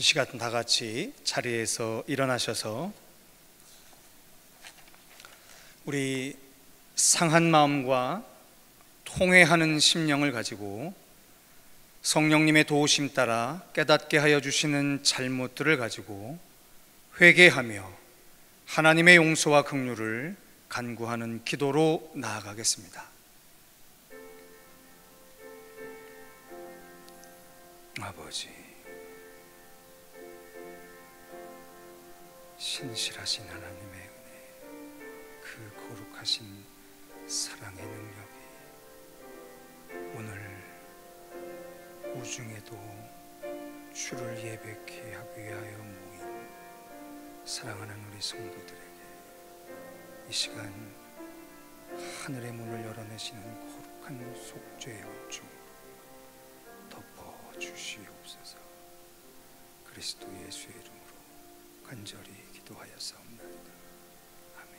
이 시간 다 같이 자리에서 일어나셔서 우리 상한 마음과 통회하는 심령을 가지고 성령님의 도우심 따라 깨닫게 하여 주시는 잘못들을 가지고 회개하며 하나님의 용서와 긍휼을 간구하는 기도로 나아가겠습니다. 아버지, 신실하신 하나님의 은혜, 그 거룩하신 사랑의 능력이 오늘 우중에도 주를 예배케 하기 위하여 모인 사랑하는 우리 성도들에게 이 시간 하늘의 문을 열어내시는 거룩한 속죄의 은총으로 덮어주시옵소서. 그리스도 예수의 이름으로 간절히 기도하였사옵나이다. 아멘.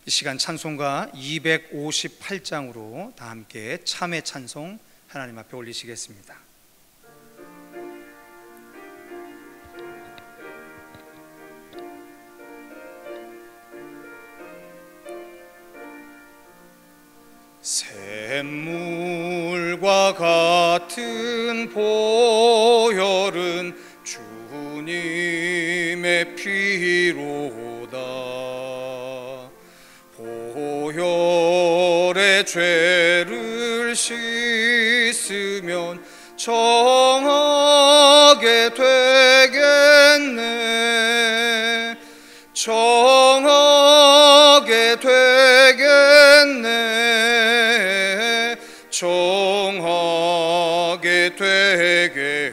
이 시간 찬송가 258장으로 다 함께 참회 찬송 하나님 앞에 올리시겠습니다. 샘물과 같은 보혈은 주님의 피로다. 보혈의 죄를 씻으면 정하게 되겠네. 정하게 되겠네. 정하게 되겠네.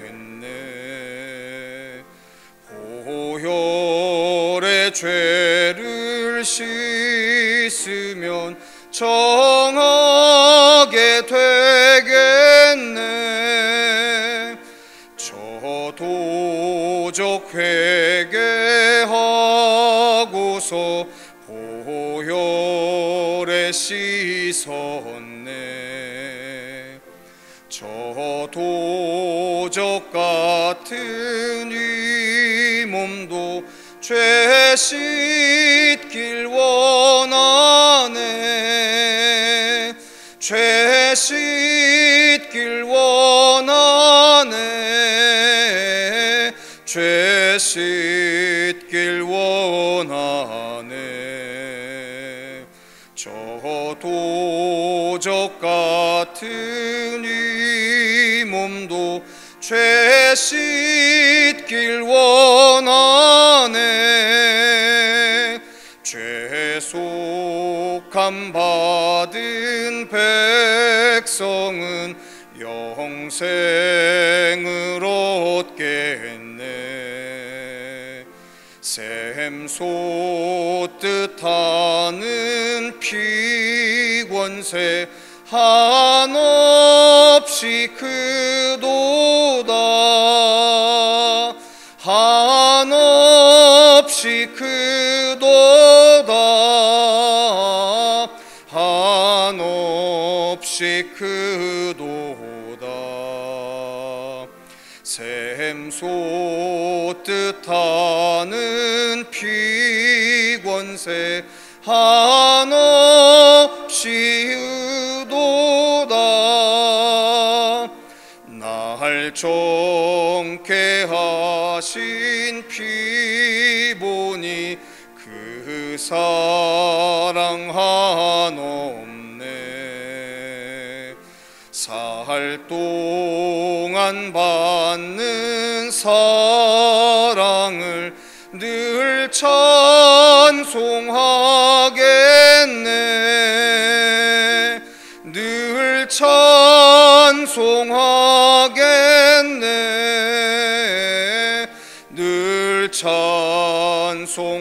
보혈의 죄를 씻으면 정하게 되겠네. 저도적 회개하고서 보혈에 씻었네. 저도적 같은 이 몸도 죄 씻길 원하네. 죄 씻길 원하네. 죄 씻길 원하네. 저도적 같은 이 몸도 죄 씻길 원하네. 죄속함 받은 백성은 영생을 얻겠네. 샘솟 뜻하는 피권세 한없이 크도다. 한없이 크도다. 한없이 크도다. 샘솟 뜻하는 피권세 한없이 의도다. 날 정케 하신 피보니 그 사랑 한없네. 살 동안 받는 사랑을 늘 찬송하겠네. 늘 찬송하겠네. 늘 찬송하겠네.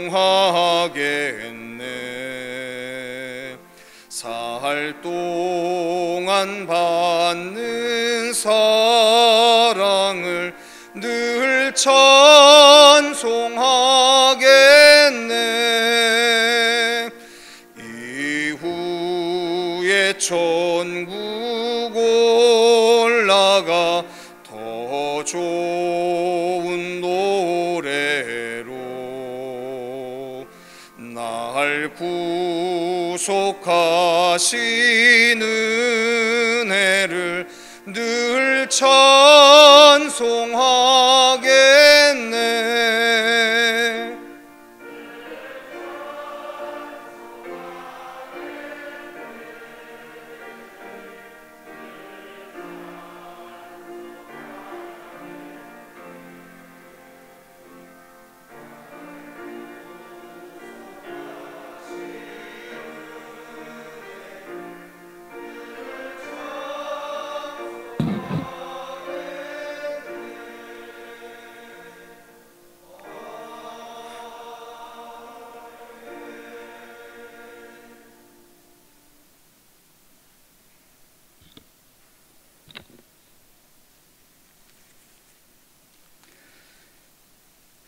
살 동안 받는 사랑을 늘 찬송하겠네. 이후에 천국 올라가 더 좋은 구속하신 은혜를 늘 찬송하겠네.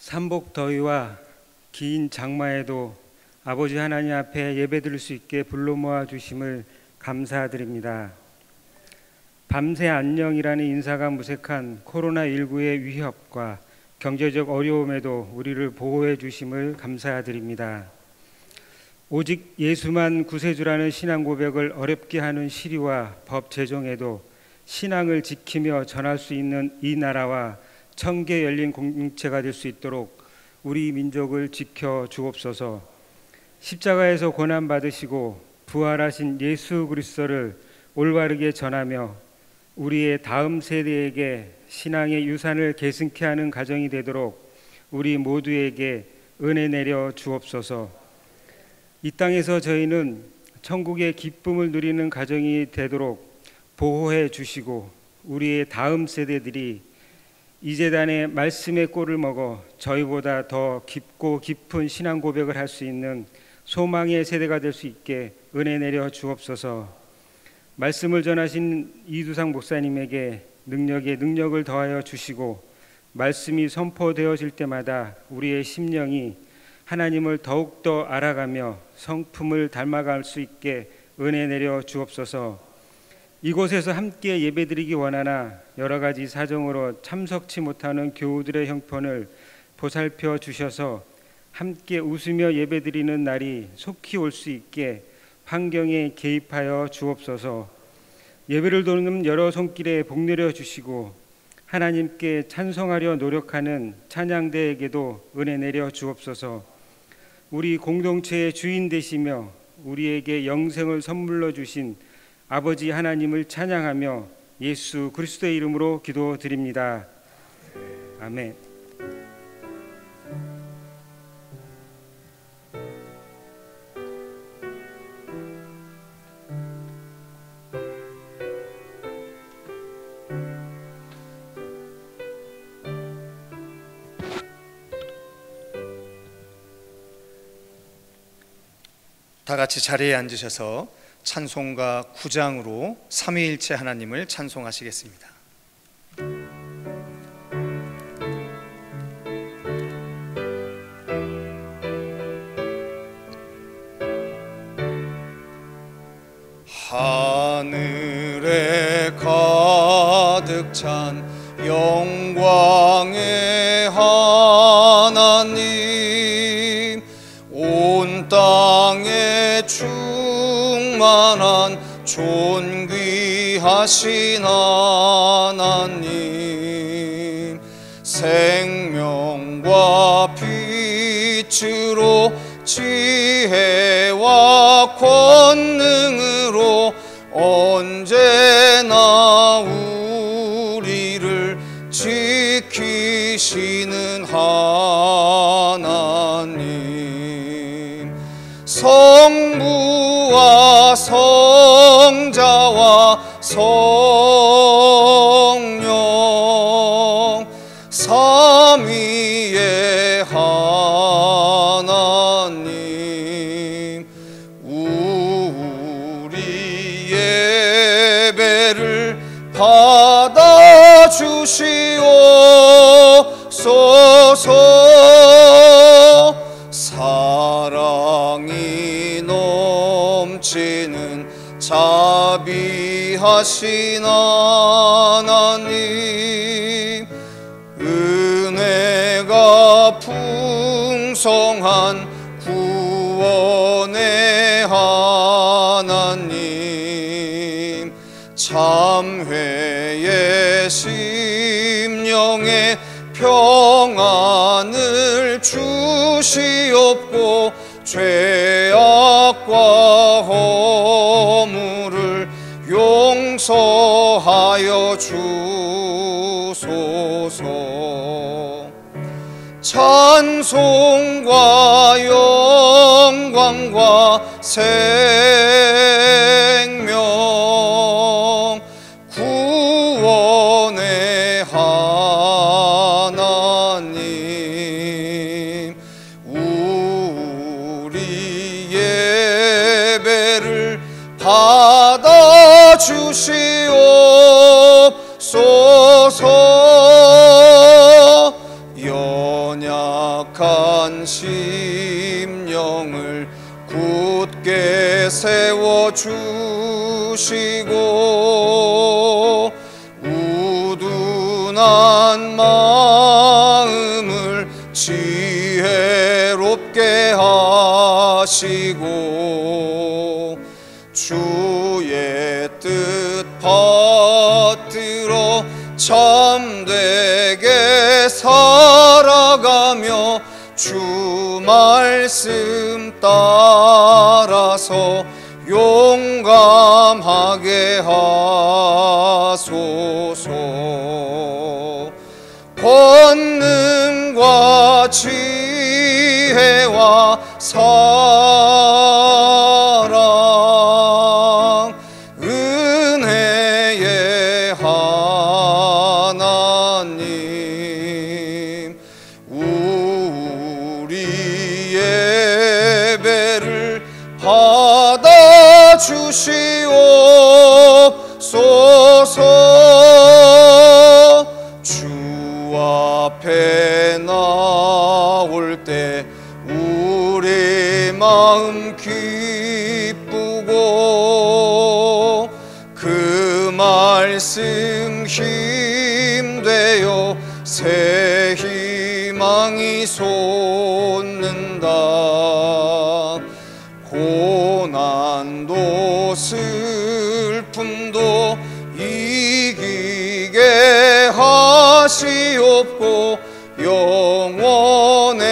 삼복더위와 긴 장마에도 아버지 하나님 앞에 예배드릴 수 있게 불러 모아 주심을 감사드립니다. 밤새 안녕이라는 인사가 무색한 코로나19의 위협과 경제적 어려움에도 우리를 보호해 주심을 감사드립니다. 오직 예수만 구세주라는 신앙 고백을 어렵게 하는 시리와 법 제정에도 신앙을 지키며 전할 수 있는 이 나라와 청계 열린 공동체가 될 수 있도록 우리 민족을 지켜 주옵소서. 십자가에서 고난 받으시고 부활하신 예수 그리스도를 올바르게 전하며 우리의 다음 세대에게 신앙의 유산을 계승케 하는 가정이 되도록 우리 모두에게 은혜 내려 주옵소서. 이 땅에서 저희는 천국의 기쁨을 누리는 가정이 되도록 보호해 주시고 우리의 다음 세대들이 이 재단의 말씀의 꼴을 먹어 저희보다 더 깊고 깊은 신앙 고백을 할 수 있는 소망의 세대가 될 수 있게 은혜 내려 주옵소서. 말씀을 전하신 이두상 목사님에게 능력에 능력을 더하여 주시고 말씀이 선포되어질 때마다 우리의 심령이 하나님을 더욱더 알아가며 성품을 닮아갈 수 있게 은혜 내려 주옵소서. 이곳에서 함께 예배드리기 원하나 여러 가지 사정으로 참석치 못하는 교우들의 형편을 보살펴 주셔서 함께 웃으며 예배드리는 날이 속히 올 수 있게 환경에 개입하여 주옵소서. 예배를 돕는 여러 손길에 복 내려 주시고 하나님께 찬송하려 노력하는 찬양대에게도 은혜 내려 주옵소서. 우리 공동체의 주인 되시며 우리에게 영생을 선물로 주신 아버지 하나님을 찬양하며 예수 그리스도의 이름으로 기도드립니다. 아멘. 다 같이 자리에 앉으셔서 찬송가 9장으로 삼위일체 하나님을 찬송하시겠습니다. 하늘에 가득 찬 영광의 하나님, 온 땅에 충만한 존귀하신 하나님, 생명과 빛으로 지혜와 권능으로 언제나 우리를 지키시는 하나님, 성부와 성자와 성령 삼위의 하나님, 우리 예배를 받아주시옵소서. 사랑이 넘치는 자비하신 하나님, 은혜가 풍성한 구원의 하나님, 담회의 심령에 평안을 주시옵고 죄악과 허물을 용서하여 주소서. 찬송과 영광과 생명 구원의 하나님, 우리 예배를 받아 주시옵소서. 연약한 심령을 굳게 세워주시고 우둔한 마음을 지혜롭게 하시고 주의 뜻 받들어 참되게 살아가며 주 말씀 따라서 용감하게 하소서. 권능과 지혜와 사랑 은혜의 하나님, 우리 예배를 받아 주시옵소서. 주 앞에 나올 때 우리 마음 기쁘고 그 말씀 힘되어 새 희망이 솟는다. 고난도 슬픔도 이기게 하시옵고 영원에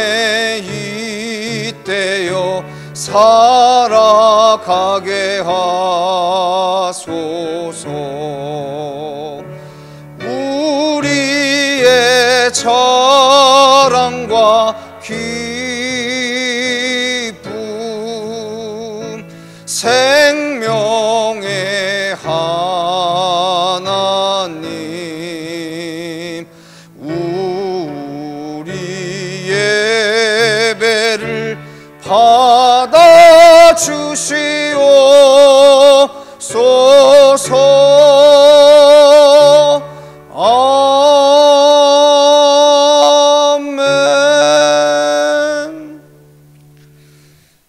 잇대어 살아가게 하소서. 우리의 자랑과 기쁨 생명의 하나님, 우리 예배를 받아 주시옵소서. 아멘.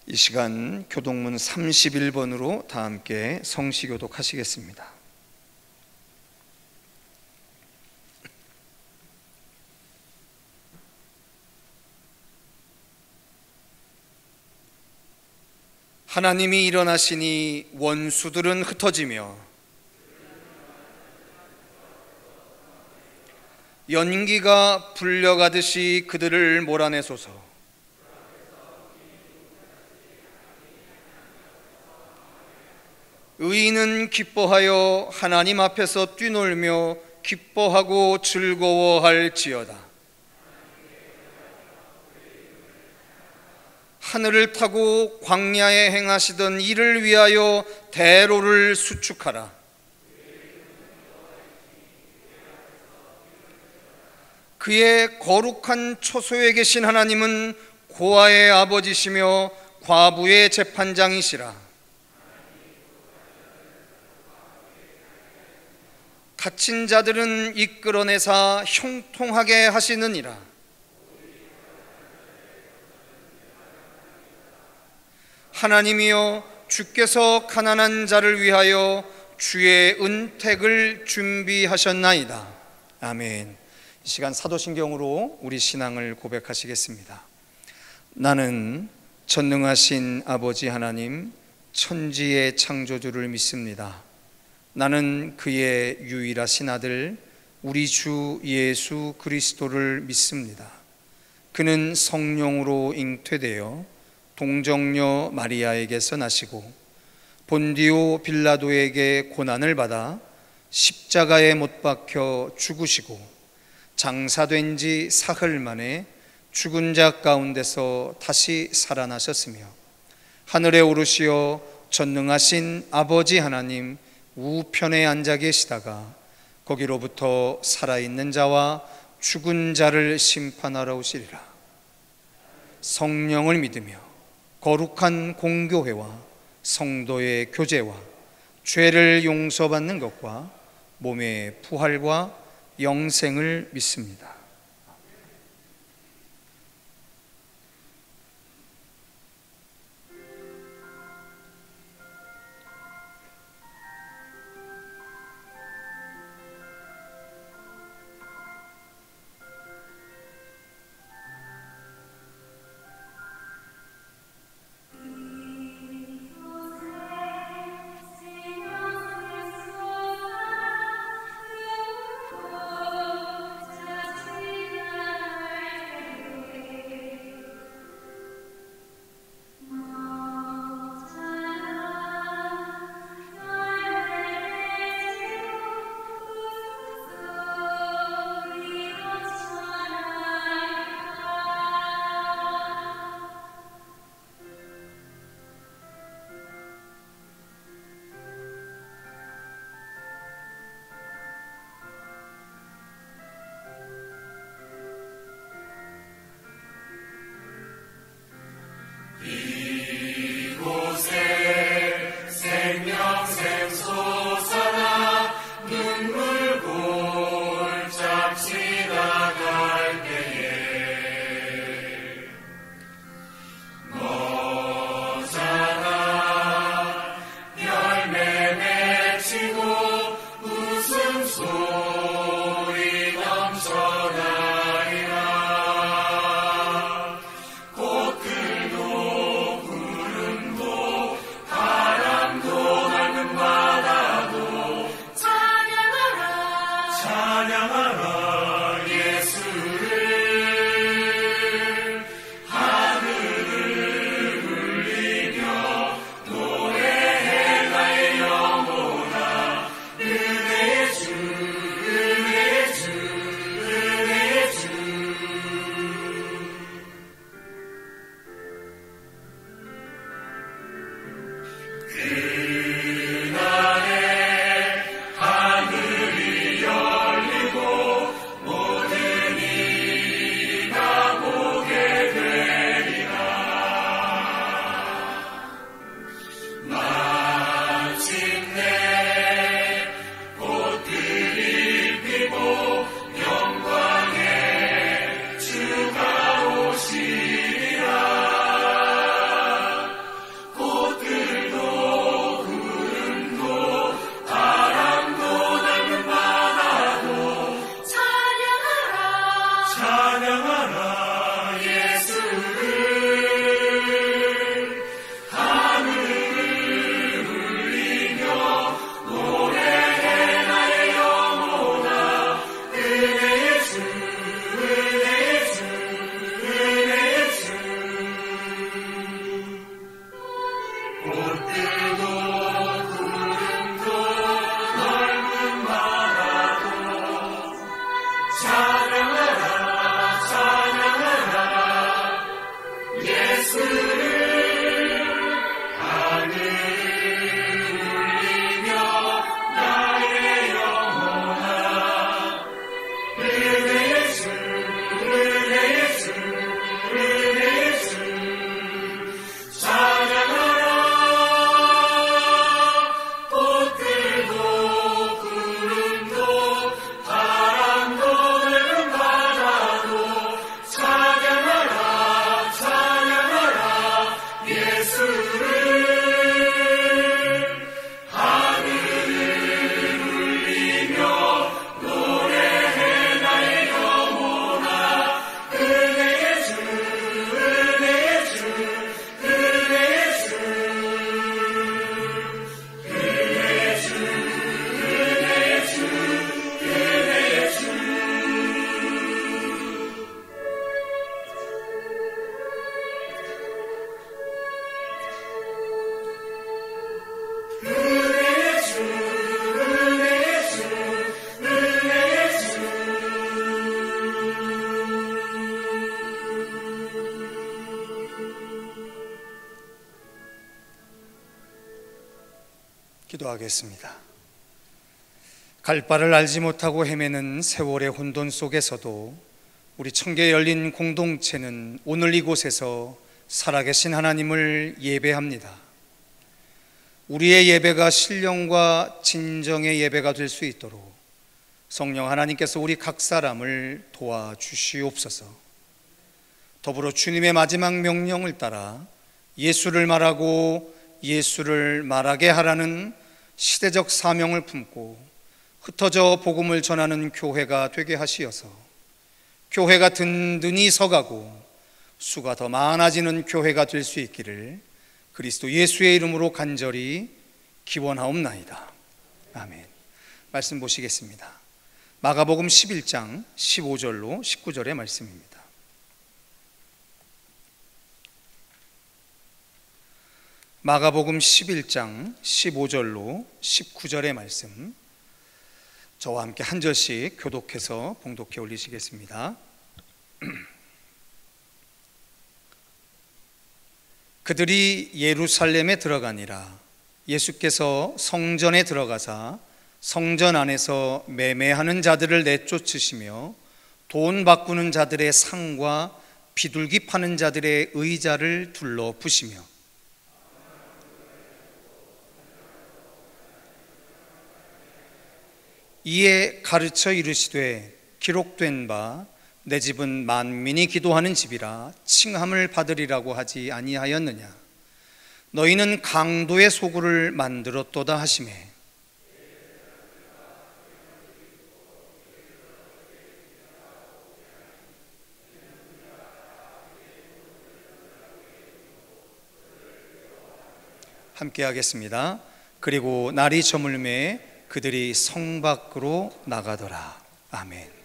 이 시간 교동문 31번으로 다 함께 성시교독하시겠습니다. 하나님이 일어나시니 원수들은 흩어지며 연기가 불려가듯이 그들을 몰아내소서. 의인은 기뻐하여 하나님 앞에서 뛰놀며 기뻐하고 즐거워할지어다. 하늘을 타고 광야에 행하시던 이를 위하여 대로를 수축하라. 그의 거룩한 초소에 계신 하나님은 고아의 아버지시며 과부의 재판장이시라. 갇힌 자들은 이끌어내사 형통하게 하시느니라. 하나님이여, 주께서 가난한 자를 위하여 주의 은택을 준비하셨나이다. 아멘. 이 시간 사도신경으로 우리 신앙을 고백하시겠습니다. 나는 전능하신 아버지 하나님, 천지의 창조주를 믿습니다. 나는 그의 유일하신 아들 우리 주 예수 그리스도를 믿습니다. 그는 성령으로 잉태되어 동정녀 마리아에게서 나시고 본디오 빌라도에게 고난을 받아 십자가에 못 박혀 죽으시고 장사된 지 사흘 만에 죽은 자 가운데서 다시 살아나셨으며 하늘에 오르시어 전능하신 아버지 하나님 우편에 앉아 계시다가 거기로부터 살아있는 자와 죽은 자를 심판하러 오시리라. 성령을 믿으며 거룩한 공교회와 성도의 교제와 죄를 용서받는 것과 몸의 부활과 영생을 믿습니다. 기도하겠습니다. 갈 바를 알지 못하고 헤매는 세월의 혼돈 속에서도 우리 청계 열린 공동체는 오늘 이곳에서 살아계신 하나님을 예배합니다. 우리의 예배가 신령과 진정의 예배가 될 수 있도록 성령 하나님께서 우리 각 사람을 도와주시옵소서. 더불어 주님의 마지막 명령을 따라 예수를 말하고 예수를 말하게 하라는 시대적 사명을 품고 흩어져 복음을 전하는 교회가 되게 하시어서 교회가 든든히 서가고 수가 더 많아지는 교회가 될 수 있기를 그리스도 예수의 이름으로 간절히 기원하옵나이다. 아멘. 말씀 보시겠습니다. 마가복음 11장 15절로 19절의 말씀입니다. 마가복음 11장 15절로 19절의 말씀, 저와 함께 한 절씩 교독해서 봉독해 올리시겠습니다. 그들이 예루살렘에 들어가니라. 예수께서 성전에 들어가사 성전 안에서 매매하는 자들을 내쫓으시며 돈 바꾸는 자들의 상과 비둘기 파는 자들의 의자를 둘러 부시며 이에 가르쳐 이르시되 기록된 바 내 집은 만민이 기도하는 집이라 칭함을 받으리라고 하지 아니하였느냐. 너희는 강도의 소굴을 만들었도다 하시매 함께 하겠습니다. 그리고 날이 저물매 그들이 성 밖으로 나가더라. 아멘.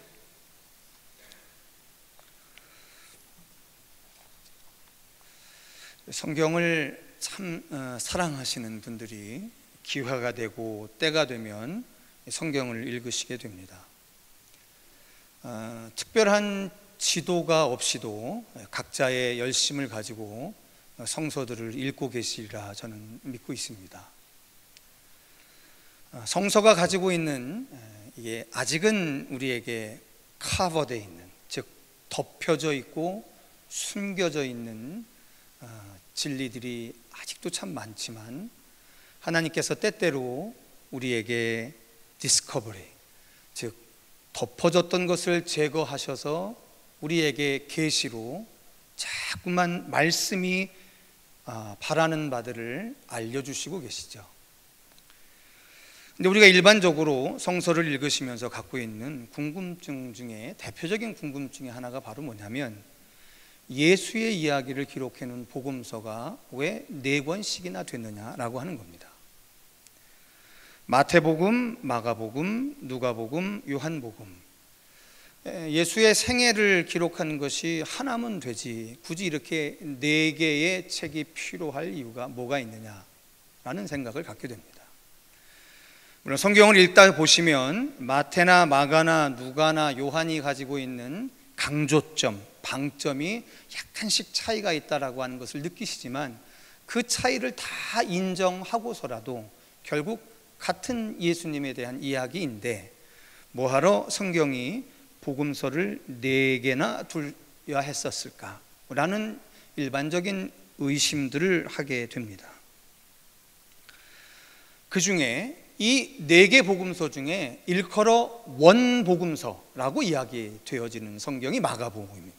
성경을 참 사랑하시는 분들이 기회가 되고 때가 되면 성경을 읽으시게 됩니다. 특별한 지도가 없이도 각자의 열심을 가지고 성서들을 읽고 계시리라 저는 믿고 있습니다. 성서가 가지고 있는 이게 아직은 우리에게 커버되어 있는, 즉 덮여져 있고 숨겨져 있는 진리들이 아직도 참 많지만 하나님께서 때때로 우리에게 디스커버리, 즉 덮어졌던 것을 제거하셔서 우리에게 계시로 자꾸만 말씀이 바라는 바들을 알려주시고 계시죠. 근데 우리가 일반적으로 성서를 읽으시면서 갖고 있는 궁금증 중에 대표적인 궁금증이 하나가 바로 뭐냐면 예수의 이야기를 기록해 놓은 복음서가 왜 4권씩이나 됐느냐라고 하는 겁니다. 마태복음, 마가복음, 누가복음, 요한복음. 예수의 생애를 기록한 것이 하나면 되지 굳이 이렇게 4개의 책이 필요할 이유가 뭐가 있느냐라는 생각을 갖게 됩니다. 물론 성경을 읽다 보시면 마태나 마가나 누가나 요한이 가지고 있는 강조점, 방점이 약간씩 차이가 있다라고 하는 것을 느끼시지만 그 차이를 다 인정하고서라도 결국 같은 예수님에 대한 이야기인데 뭐하러 성경이 복음서를 4개나 둘야 했었을까라는 일반적인 의심들을 하게 됩니다. 그 중에 이 4개 복음서 중에 일컬어 원복음서라고 이야기되어지는 성경이 마가복음입니다.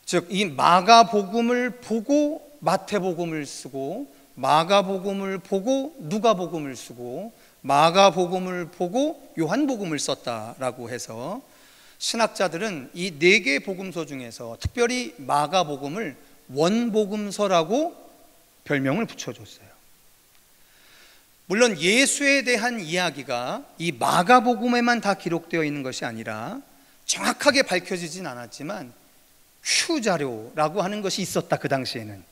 즉 이 마가복음을 보고 마태복음을 쓰고 마가복음을 보고 누가복음을 쓰고 마가복음을 보고 요한복음을 썼다라고 해서 신학자들은 이 4개 복음서 중에서 특별히 마가복음을 원복음서라고 별명을 붙여줬어요. 물론 예수에 대한 이야기가 이 마가복음에만 다 기록되어 있는 것이 아니라 정확하게 밝혀지진 않았지만 Q자료라고 하는 것이 있었다, 그 당시에는.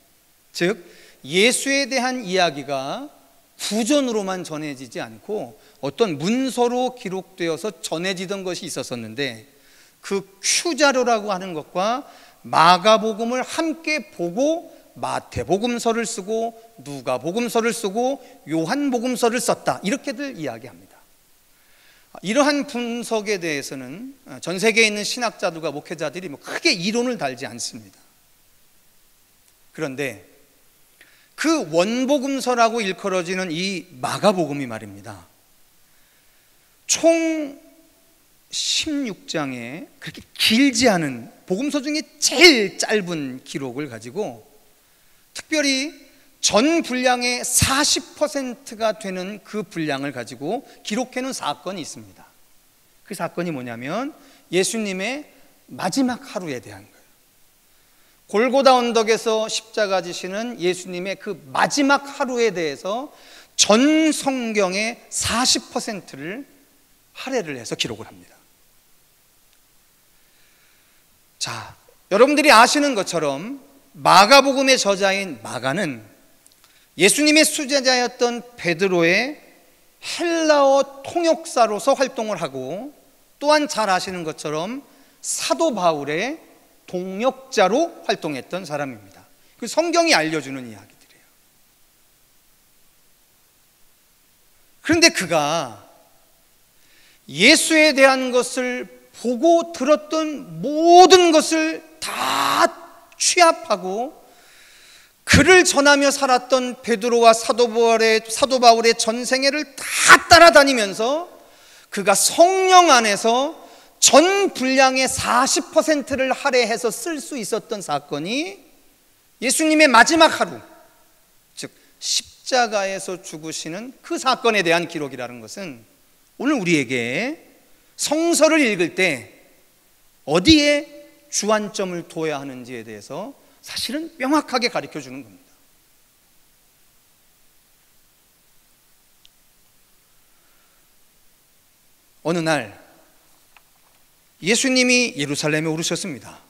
즉 예수에 대한 이야기가 구전으로만 전해지지 않고 어떤 문서로 기록되어서 전해지던 것이 있었었는데 그 Q자료라고 하는 것과 마가복음을 함께 보고 마태복음서를 쓰고 누가복음서를 쓰고 요한복음서를 썼다, 이렇게들 이야기합니다. 이러한 분석에 대해서는 전 세계에 있는 신학자들과 목회자들이 크게 이론을 달지 않습니다. 그런데 그 원복음서라고 일컬어지는 이 마가복음이 말입니다, 총 16장에 그렇게 길지 않은 복음서 중에 제일 짧은 기록을 가지고, 특별히 전 분량의 40%가 되는 그 분량을 가지고 기록해 놓은 사건이 있습니다. 그 사건이 뭐냐면 예수님의 마지막 하루에 대한 거예요. 골고다 언덕에서 십자가 지시는 예수님의 그 마지막 하루에 대해서 전 성경의 40%를 할애를 해서 기록을 합니다. 자, 여러분들이 아시는 것처럼 마가복음의 저자인 마가는 예수님의 수제자였던 베드로의 헬라어 통역사로서 활동을 하고, 또한 잘 아시는 것처럼 사도 바울의 동역자로 활동했던 사람입니다. 그 성경이 알려주는 이야기들이에요. 그런데 그가 예수에 대한 것을 보고 들었던 모든 것을 다 취합하고 그를 전하며 살았던 베드로와 사도 바울의 전생애를 다 따라다니면서 그가 성령 안에서 전 분량의 40%를 할애해서 쓸 수 있었던 사건이 예수님의 마지막 하루, 즉 십자가에서 죽으시는 그 사건에 대한 기록이라는 것은 오늘 우리에게 성서를 읽을 때 어디에 주안점을 둬야 하는지에 대해서 사실은 명확하게 가르쳐 주는 겁니다. 어느 날 예수님이 예루살렘에 오르셨습니다.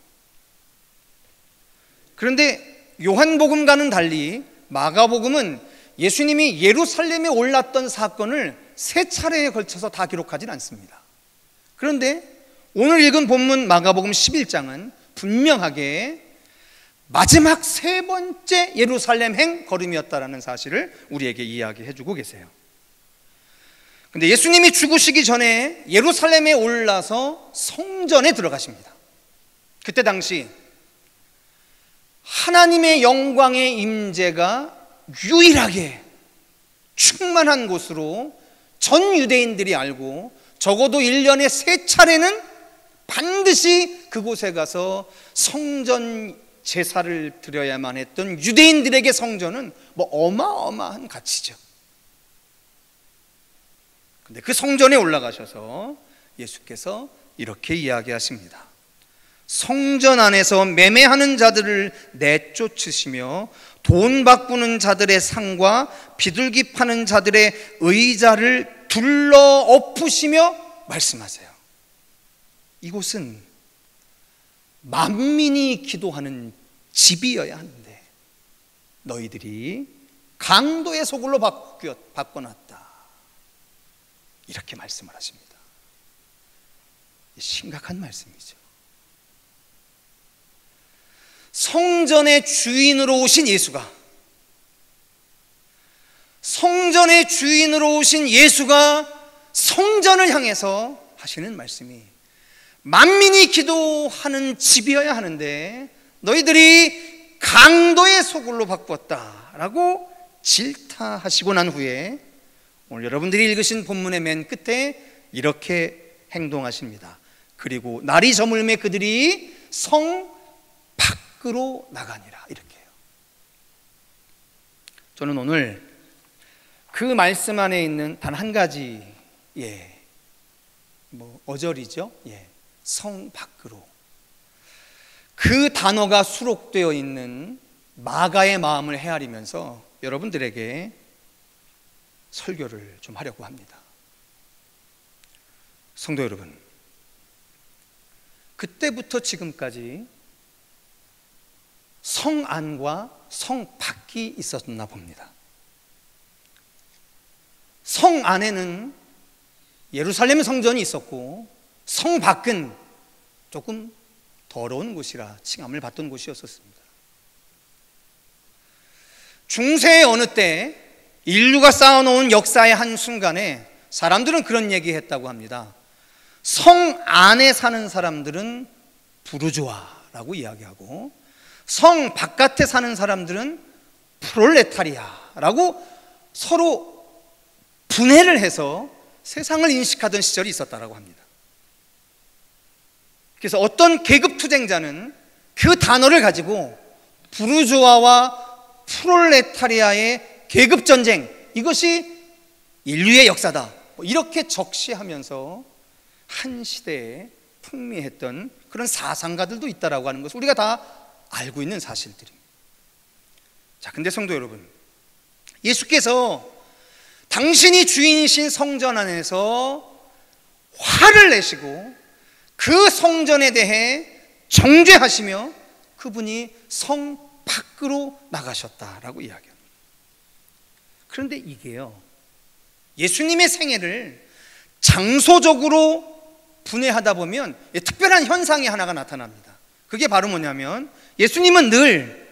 그런데 요한복음과는 달리 마가복음은 예수님이 예루살렘에 올랐던 사건을 3차례에 걸쳐서 다 기록하진 않습니다. 그런데 오늘 읽은 본문 마가복음 11장은 분명하게 마지막 3번째 예루살렘 행 걸음이었다라는 사실을 우리에게 이야기해 주고 계세요. 근데 예수님이 죽으시기 전에 예루살렘에 올라서 성전에 들어가십니다. 그때 당시 하나님의 영광의 임재가 유일하게 충만한 곳으로 전 유대인들이 알고, 적어도 1년에 3차례는 반드시 그곳에 가서 성전 제사를 드려야만 했던 유대인들에게 성전은 어마어마한 가치죠. 근데 그 성전에 올라가셔서 예수께서 이렇게 이야기하십니다. 성전 안에서 매매하는 자들을 내쫓으시며 돈 바꾸는 자들의 상과 비둘기 파는 자들의 의자를 둘러 엎으시며 말씀하세요. 이곳은 만민이 기도하는 집이어야 하는데 너희들이 강도의 소굴로 바꿔놨다, 이렇게 말씀을 하십니다. 심각한 말씀이죠. 성전의 주인으로 오신 예수가, 성전의 주인으로 오신 예수가 성전을 향해서 하시는 말씀이 만민이 기도하는 집이어야 하는데 너희들이 강도의 소굴로 바꾸었다라고 질타하시고 난 후에 오늘 여러분들이 읽으신 본문의 맨 끝에 이렇게 행동하십니다. 그리고 날이 저물매 그들이 성 밖으로 나가니라, 이렇게 해요. 저는 오늘 그 말씀 안에 있는 단 한 가지 어절이죠. 성 밖으로, 그 단어가 수록되어 있는 마가의 마음을 헤아리면서 여러분들에게 설교를 좀 하려고 합니다. 성도 여러분, 그때부터 지금까지 성 안과 성 밖이 있었나 봅니다. 성 안에는 예루살렘 성전이 있었고, 성 밖은 조금 더러운 곳이라 칭함을 받던 곳이었습니다. 중세의 어느 때 인류가 쌓아놓은 역사의 한 순간에 사람들은 그런 얘기했다고 합니다. 성 안에 사는 사람들은 부르주아라고 이야기하고 성 바깥에 사는 사람들은 프롤레타리아라고 서로 분해를 해서 세상을 인식하던 시절이 있었다고 합니다. 그래서 어떤 계급 투쟁자는 그 단어를 가지고 부르주아와 프롤레타리아의 계급 전쟁, 이것이 인류의 역사다, 이렇게 적시하면서 한 시대에 풍미했던 그런 사상가들도 있다라고 하는 것을 우리가 다 알고 있는 사실들입니다. 자, 근데 성도 여러분, 예수께서 당신이 주인이신 성전 안에서 화를 내시고 그 성전에 대해 정죄하시며 그분이 성 밖으로 나가셨다라고 이야기합니다. 그런데 이게요, 예수님의 생애를 장소적으로 분해하다 보면 특별한 현상이 하나가 나타납니다. 그게 바로 뭐냐면 예수님은 늘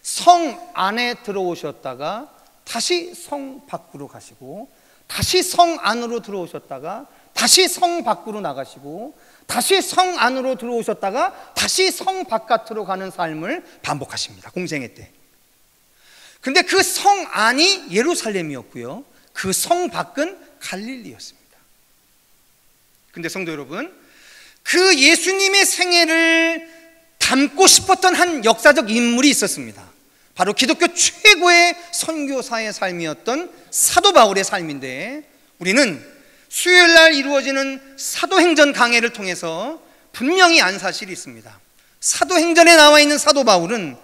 성 안에 들어오셨다가 다시 성 밖으로 가시고, 다시 성 안으로 들어오셨다가 다시 성 밖으로 나가시고, 다시 성 안으로 들어오셨다가 다시 성 바깥으로 가는 삶을 반복하십니다, 공생애 때. 근데 그 성 안이 예루살렘이었고요, 그 성 밖은 갈릴리였습니다. 근데 성도 여러분, 그 예수님의 생애를 담고 싶었던 한 역사적 인물이 있었습니다. 바로 기독교 최고의 선교사의 삶이었던 사도 바울의 삶인데, 우리는 수요일날 이루어지는 사도행전 강해를 통해서 분명히 안 사실이 있습니다. 사도행전에 나와 있는 사도 바울은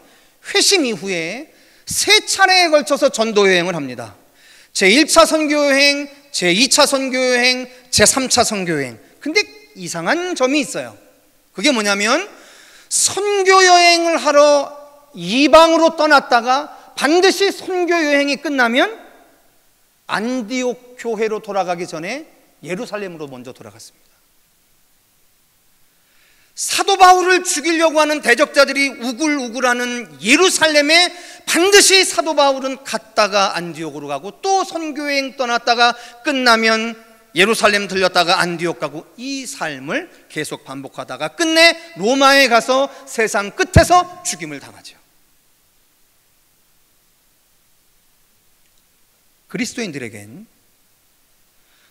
회심 이후에 세 차례에 걸쳐서 전도 여행을 합니다. 제1차 선교여행, 제2차 선교여행, 제3차 선교여행. 근데 이상한 점이 있어요. 그게 뭐냐면 선교여행을 하러 이방으로 떠났다가 반드시 선교여행이 끝나면 안디옥 교회로 돌아가기 전에 예루살렘으로 먼저 돌아갔습니다. 사도 바울을 죽이려고 하는 대적자들이 우글우글하는 예루살렘에 반드시 사도 바울은 갔다가 안디옥으로 가고, 또 선교여행 떠났다가 끝나면 예루살렘 들렸다가 안디옥 가고, 이 삶을 계속 반복하다가 끝내 로마에 가서 세상 끝에서 죽임을 당하죠. 그리스도인들에겐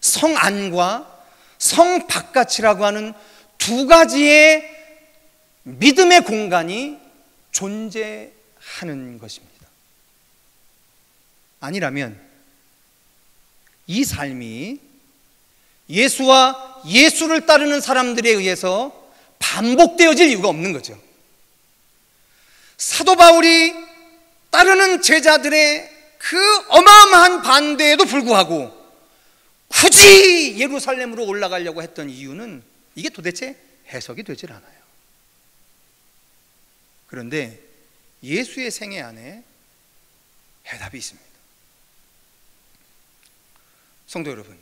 성 안과 성 바깥이라고 하는 두 가지의 믿음의 공간이 존재하는 것입니다. 아니라면 이 삶이 예수와 예수를 따르는 사람들에 의해서 반복되어질 이유가 없는 거죠. 사도 바울이 따르는 제자들의 그 어마어마한 반대에도 불구하고 굳이 예루살렘으로 올라가려고 했던 이유는 이게 도대체 해석이 되질 않아요. 그런데 예수의 생애 안에 해답이 있습니다. 성도 여러분,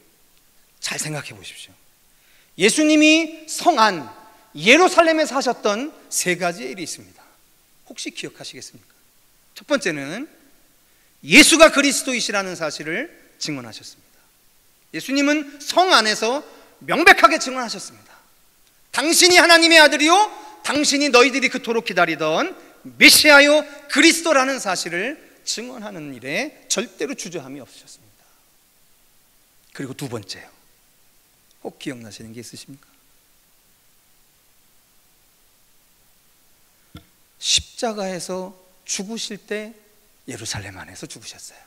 잘 생각해 보십시오. 예수님이 성 안 예루살렘에서 하셨던 세 가지의 일이 있습니다. 혹시 기억하시겠습니까? 첫 번째는 예수가 그리스도이시라는 사실을 증언하셨습니다. 예수님은 성 안에서 명백하게 증언하셨습니다. 당신이 하나님의 아들이요, 당신이 너희들이 그토록 기다리던 메시아요 그리스도라는 사실을 증언하는 일에 절대로 주저함이 없으셨습니다. 그리고 두 번째요, 꼭 기억나시는 게 있으십니까? 십자가에서 죽으실 때 예루살렘 안에서 죽으셨어요.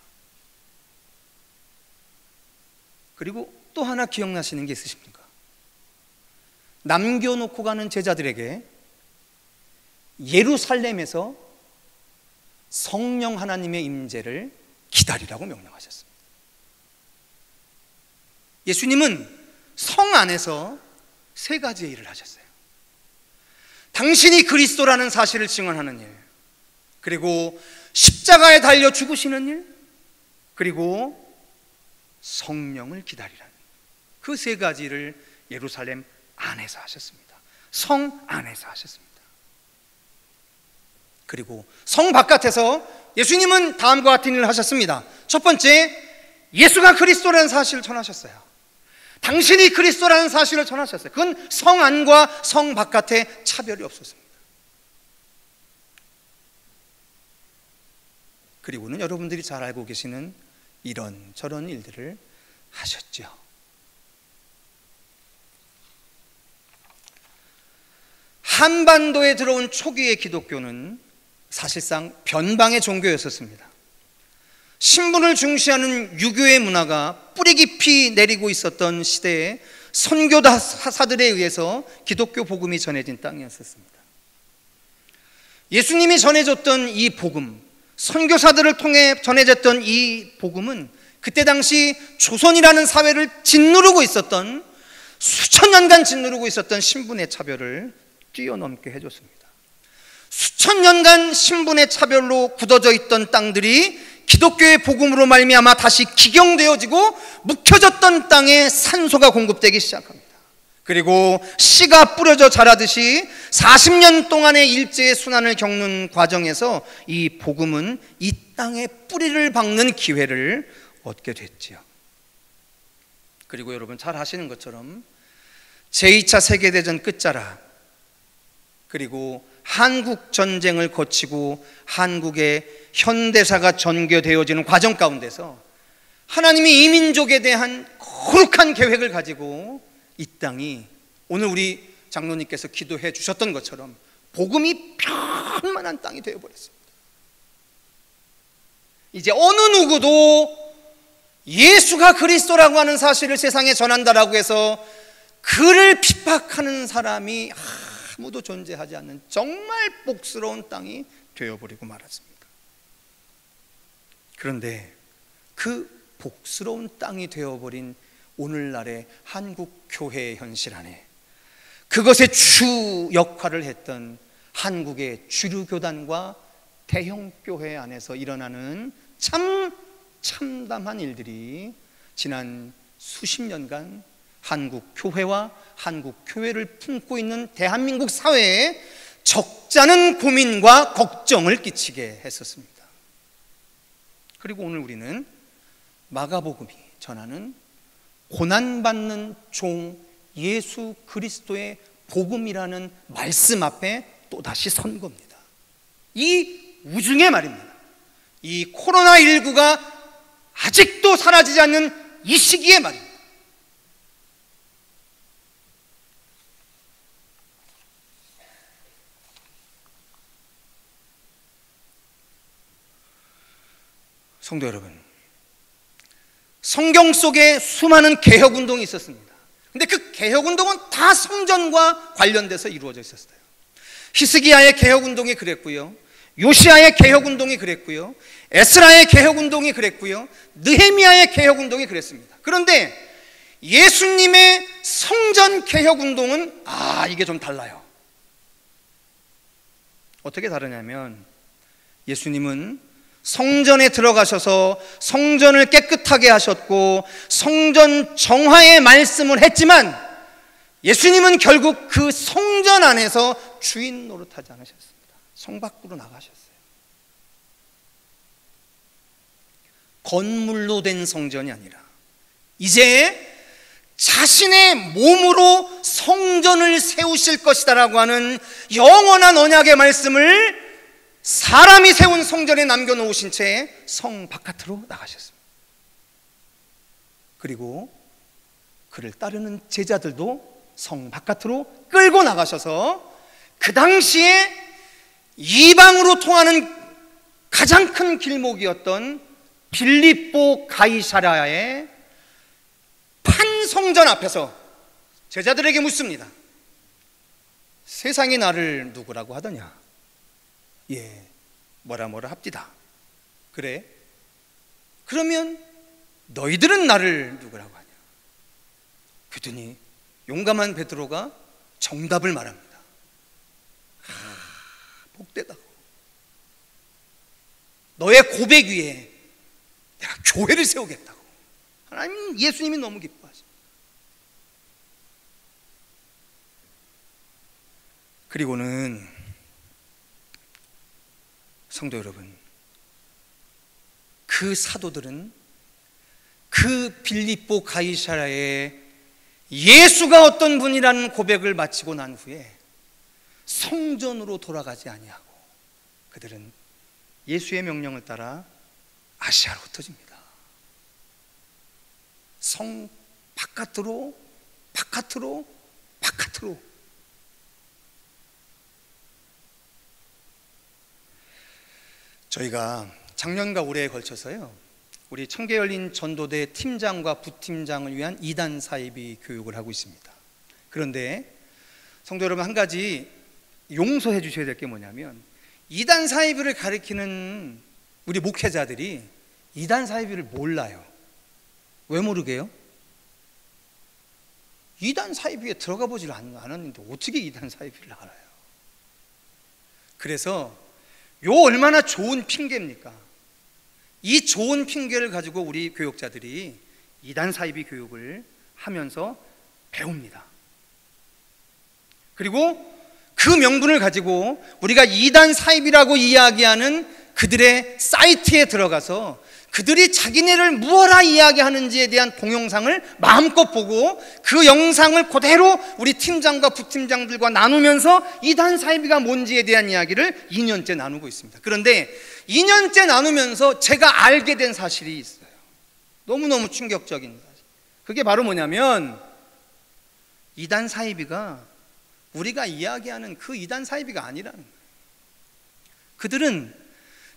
그리고 또 하나 기억나시는 게 있으십니까? 남겨놓고 가는 제자들에게 예루살렘에서 성령 하나님의 임재를 기다리라고 명령하셨습니다. 예수님은 성 안에서 세 가지의 일을 하셨어요. 당신이 그리스도라는 사실을 증언하는 일, 그리고 십자가에 달려 죽으시는 일, 그리고 성령을 기다리라는 그 세 가지를 예루살렘 안에서 하셨습니다. 성 안에서 하셨습니다. 그리고 성 바깥에서 예수님은 다음과 같은 일을 하셨습니다. 첫 번째, 예수가 그리스도라는 사실을 전하셨어요. 당신이 그리스도라는 사실을 전하셨어요. 그건 성 안과 성 바깥에 차별이 없었습니다. 그리고는 여러분들이 잘 알고 계시는 이런저런 일들을 하셨죠. 한반도에 들어온 초기의 기독교는 사실상 변방의 종교였었습니다. 신분을 중시하는 유교의 문화가 뿌리 깊이 내리고 있었던 시대에 선교사들에 의해서 기독교 복음이 전해진 땅이었습니다. 예수님이 전해줬던 이 복음, 선교사들을 통해 전해졌던 이 복음은 그때 당시 조선이라는 사회를 짓누르고 있었던, 수천 년간 짓누르고 있었던 신분의 차별을 뛰어넘게 해줬습니다. 수천 년간 신분의 차별로 굳어져 있던 땅들이 기독교의 복음으로 말미암아 다시 기경되어지고 묵혀졌던 땅에 산소가 공급되기 시작합니다. 그리고 씨가 뿌려져 자라듯이 40년 동안의 일제의 순환을 겪는 과정에서 이 복음은 이 땅에 뿌리를 박는 기회를 얻게 됐지요. 그리고 여러분 잘 아시는 것처럼 제2차 세계대전 끝자락, 그리고 한국 전쟁을 거치고 한국의 현대사가 전개되어지는 과정 가운데서 하나님이 이 민족에 대한 거룩한 계획을 가지고 이 땅이 오늘 우리 장로님께서 기도해 주셨던 것처럼 복음이 편만한 땅이 되어버렸습니다. 이제 어느 누구도 예수가 그리스도라고 하는 사실을 세상에 전한다라고 해서 그를 핍박하는 사람이 아무도 존재하지 않는 정말 복스러운 땅이 되어버리고 말았습니다. 그런데 그 복스러운 땅이 되어버린 오늘날의 한국 교회의 현실 안에 그것의 주 역할을 했던 한국의 주류교단과 대형교회 안에서 일어나는 참담한 일들이 지난 수십 년간 한국 교회와 한국 교회를 품고 있는 대한민국 사회에 적잖은 고민과 걱정을 끼치게 했었습니다. 그리고 오늘 우리는 마가복음이 전하는 고난받는 종 예수 그리스도의 복음이라는 말씀 앞에 또다시 선 겁니다. 이 우중의 말입니다. 이 코로나19가 아직도 사라지지 않는 이 시기의 말입니다. 성도 여러분, 성경 속에 수많은 개혁운동이 있었습니다. 근데 그 개혁운동은 다 성전과 관련돼서 이루어져 있었어요. 히스기야의 개혁운동이 그랬고요, 요시야의 개혁운동이 그랬고요, 에스라의 개혁운동이 그랬고요, 느헤미야의 개혁운동이 그랬습니다. 그런데 예수님의 성전 개혁운동은 이게 좀 달라요. 어떻게 다르냐면 예수님은 성전에 들어가셔서 성전을 깨끗하게 하셨고 성전 정화의 말씀을 했지만 예수님은 결국 그 성전 안에서 주인 노릇하지 않으셨습니다. 성 밖으로 나가셨어요. 건물로 된 성전이 아니라 이제 자신의 몸으로 성전을 세우실 것이다라고 하는 영원한 언약의 말씀을 사람이 세운 성전에 남겨놓으신 채 성 바깥으로 나가셨습니다. 그리고 그를 따르는 제자들도 성 바깥으로 끌고 나가셔서 그 당시에 이방으로 통하는 가장 큰 길목이었던 빌립보 가이사랴의 판성전 앞에서 제자들에게 묻습니다. 세상이 나를 누구라고 하더냐? 뭐라 합디다. 그래? 그러면 너희들은 나를 누구라고 하냐? 그랬더니 용감한 베드로가 정답을 말합니다. 복되다. 너의 고백 위에 내가 교회를 세우겠다고. 하나님, 예수님이 너무 기뻐하십니다. 그리고는 성도 여러분, 그 사도들은 그 빌립보 가이사랴에 예수가 어떤 분이라는 고백을 마치고 난 후에 성전으로 돌아가지 아니하고 그들은 예수의 명령을 따라 아시아로 흩어집니다. 성 바깥으로 바깥으로 바깥으로. 저희가 작년과 올해에 걸쳐서요, 우리 청계열린 전도대 팀장과 부팀장을 위한 2단 사이비 교육을 하고 있습니다. 그런데 성도 여러분, 한 가지 용서해 주셔야 될 게 뭐냐면, 2단 사이비를 가리키는 우리 목회자들이 2단 사이비를 몰라요. 왜 모르게요? 2단 사이비에 들어가 보질 않았는데 어떻게 2단 사이비를 알아요? 그래서 요 얼마나 좋은 핑계입니까? 이 좋은 핑계를 가지고 우리 교육자들이 2단 사이비 교육을 하면서 배웁니다. 그리고 그 명분을 가지고 우리가 2단 사이비라고 이야기하는 그들의 사이트에 들어가서 그들이 자기네를 무엇라 이야기하는지에 대한 동영상을 마음껏 보고 그 영상을 그대로 우리 팀장과 부팀장들과 나누면서 2단 사이비가 뭔지에 대한 이야기를 2년째 나누고 있습니다. 그런데 2년째 나누면서 제가 알게 된 사실이 있어요. 너무너무 충격적인 사실. 그게 바로 뭐냐면, 2단 사이비가 우리가 이야기하는 그 2단 사이비가 아니라는 거예요. 그들은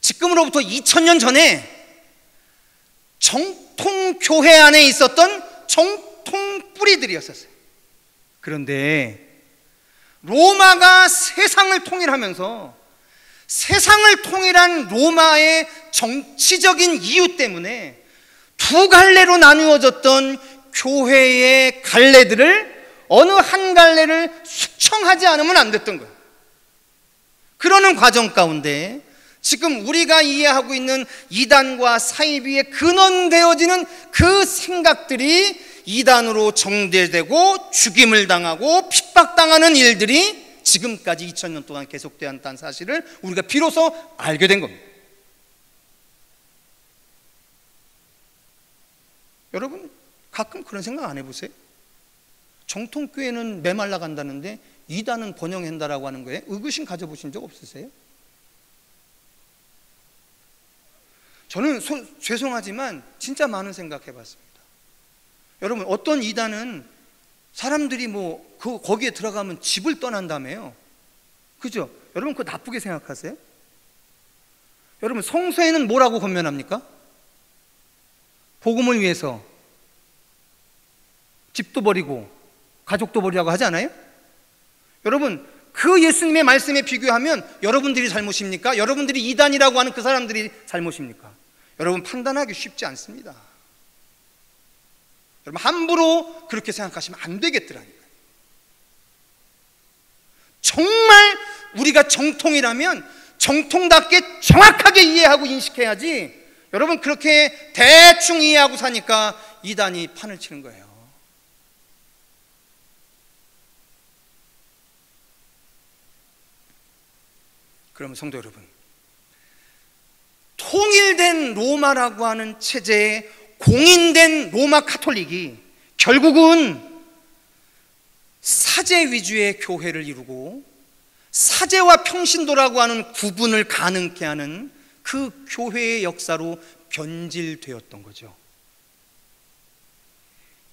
지금으로부터 2000년 전에 정통 교회 안에 있었던 정통 뿌리들이었었어요. 그런데 로마가 세상을 통일하면서 세상을 통일한 로마의 정치적인 이유 때문에 두 갈래로 나누어졌던 교회의 갈래들을 어느 한 갈래를 숙청하지 않으면 안 됐던 거예요. 그러는 과정 가운데 지금 우리가 이해하고 있는 이단과 사이비에 근원되어지는 그 생각들이 이단으로 정죄되고 죽임을 당하고 핍박당하는 일들이 지금까지 2000년 동안 계속되었다는 사실을 우리가 비로소 알게 된 겁니다. 여러분, 가끔 그런 생각 안 해보세요? 정통교회는 메말라 간다는데 이단은 번영한다라고 하는 거에 의구심 가져보신 적 없으세요? 저는 죄송하지만 진짜 많은 생각해 봤습니다. 여러분, 어떤 이단은 사람들이 거기에 들어가면 집을 떠난다며요. 그죠? 여러분, 그거 나쁘게 생각하세요? 여러분, 성서에는 뭐라고 권면합니까? 복음을 위해서 집도 버리고 가족도 버리라고 하지 않아요? 여러분, 그 예수님의 말씀에 비교하면 여러분들이 잘못입니까? 여러분들이 이단이라고 하는 그 사람들이 잘못입니까? 여러분, 판단하기 쉽지 않습니다. 여러분, 함부로 그렇게 생각하시면 안 되겠더라니까요. 정말 우리가 정통이라면 정통답게 정확하게 이해하고 인식해야지, 여러분 그렇게 대충 이해하고 사니까 이단이 판을 치는 거예요. 그러면 성도 여러분, 통일된 로마라고 하는 체제에 공인된 로마 카톨릭이 결국은 사제 위주의 교회를 이루고 사제와 평신도라고 하는 구분을 가능케 하는 그 교회의 역사로 변질되었던 거죠.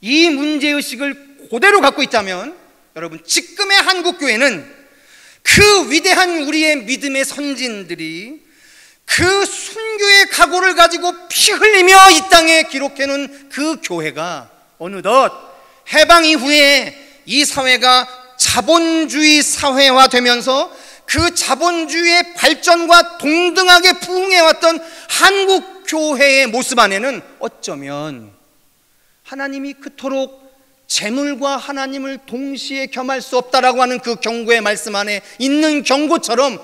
이 문제의식을 그대로 갖고 있다면 여러분, 지금의 한국교회는 그 위대한 우리의 믿음의 선진들이 그 순교의 각오를 가지고 피 흘리며 이 땅에 기록해놓은 그 교회가 어느덧 해방 이후에 이 사회가 자본주의 사회화되면서 그 자본주의의 발전과 동등하게 부흥해왔던 한국 교회의 모습 안에는 어쩌면 하나님이 그토록 재물과 하나님을 동시에 겸할 수 없다라고 하는 그 경고의 말씀 안에 있는 경고처럼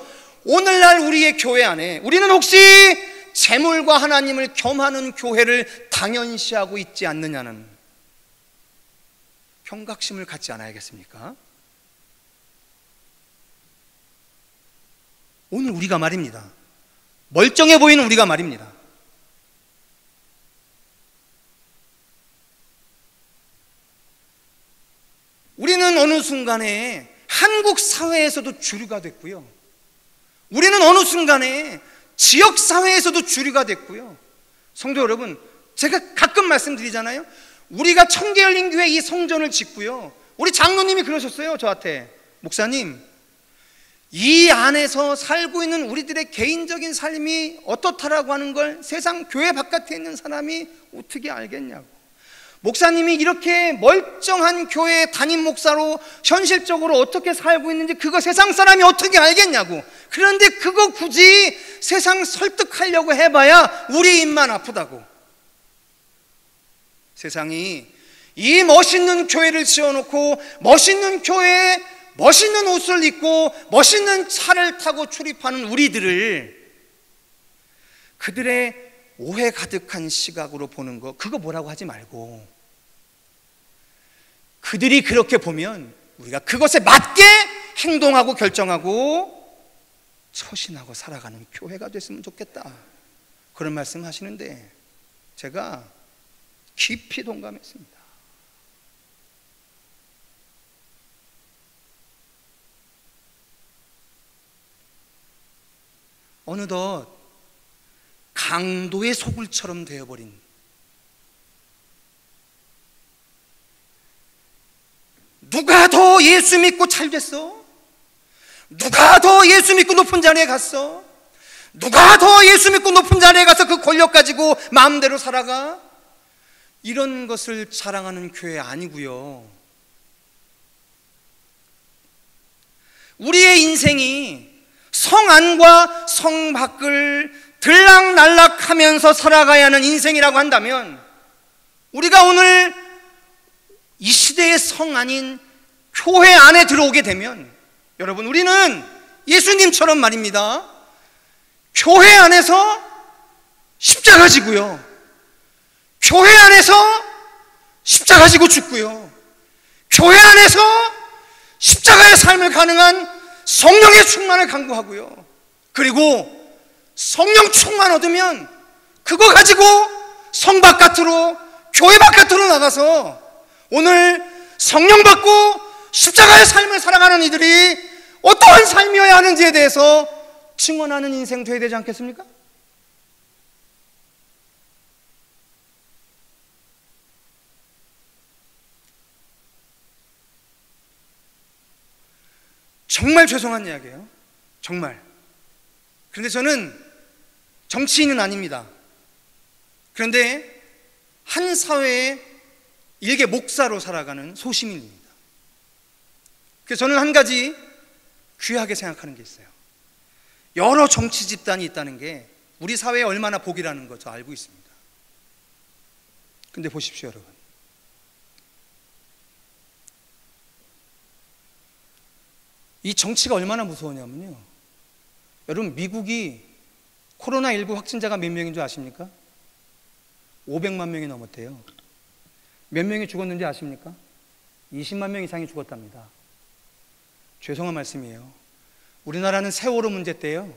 오늘날 우리의 교회 안에 우리는 혹시 재물과 하나님을 겸하는 교회를 당연시하고 있지 않느냐는 경각심을 갖지 않아야겠습니까? 오늘 우리가 말입니다, 멀쩡해 보이는 우리가 말입니다. 우리는 어느 순간에 한국 사회에서도 주류가 됐고요. 우리는 어느 순간에 지역 사회에서도 주류가 됐고요. 성도 여러분, 제가 가끔 말씀드리잖아요. 우리가 청계열린교회 이 성전을 짓고요, 우리 장로님이 그러셨어요. 저한테, 목사님, 이 안에서 살고 있는 우리들의 개인적인 삶이 어떻다라고 하는 걸 세상 교회 바깥에 있는 사람이 어떻게 알겠냐고. 목사님이 이렇게 멀쩡한 교회 담임 목사로 현실적으로 어떻게 살고 있는지 그거 세상 사람이 어떻게 알겠냐고. 그런데 그거 굳이 세상 설득하려고 해봐야 우리 입만 아프다고. 세상이 이 멋있는 교회를 지어놓고 멋있는 교회에 멋있는 옷을 입고 멋있는 차를 타고 출입하는 우리들을 그들의 오해 가득한 시각으로 보는 거, 그거 뭐라고 하지 말고, 그들이 그렇게 보면 우리가 그것에 맞게 행동하고 결정하고 처신하고 살아가는 교회가 됐으면 좋겠다, 그런 말씀 하시는데 제가 깊이 동감했습니다. 어느덧 강도의 소굴처럼 되어버린, 누가 더 예수 믿고 잘 됐어? 누가 더 예수 믿고 높은 자리에 갔어? 누가 더 예수 믿고 높은 자리에 가서 그 권력 가지고 마음대로 살아가? 이런 것을 자랑하는 교회 아니고요. 우리의 인생이 성 안과 성 밖을 들락날락하면서 살아가야 하는 인생이라고 한다면, 우리가 오늘 이 시대의 성 안인 교회 안에 들어오게 되면, 여러분, 우리는 예수님처럼 말입니다, 교회 안에서 십자가 지고요, 교회 안에서 십자가 지고 죽고요, 교회 안에서 십자가의 삶을 가능한 성령의 충만을 간구하고요, 그리고 성령 충만 얻으면 그거 가지고 성 바깥으로, 교회 바깥으로 나가서 오늘 성령 받고 십자가의 삶을 살아가는 이들이 어떠한 삶이어야 하는지에 대해서 증언하는 인생 되어야 되지 않겠습니까? 정말 죄송한 이야기예요. 정말. 그런데 저는 정치인은 아닙니다. 그런데 한 사회의 일개 목사로 살아가는 소시민입니다. 그래서 저는 한 가지 귀하게 생각하는 게 있어요. 여러 정치 집단이 있다는 게 우리 사회에 얼마나 복이라는 거 저 알고 있습니다. 근데 보십시오, 여러분. 이 정치가 얼마나 무서우냐면요, 여러분, 미국이 코로나19 확진자가 몇 명인 줄 아십니까? 500만 명이 넘었대요. 몇 명이 죽었는지 아십니까? 20만 명 이상이 죽었답니다. 죄송한 말씀이에요. 우리나라는 세월호 문제 때요,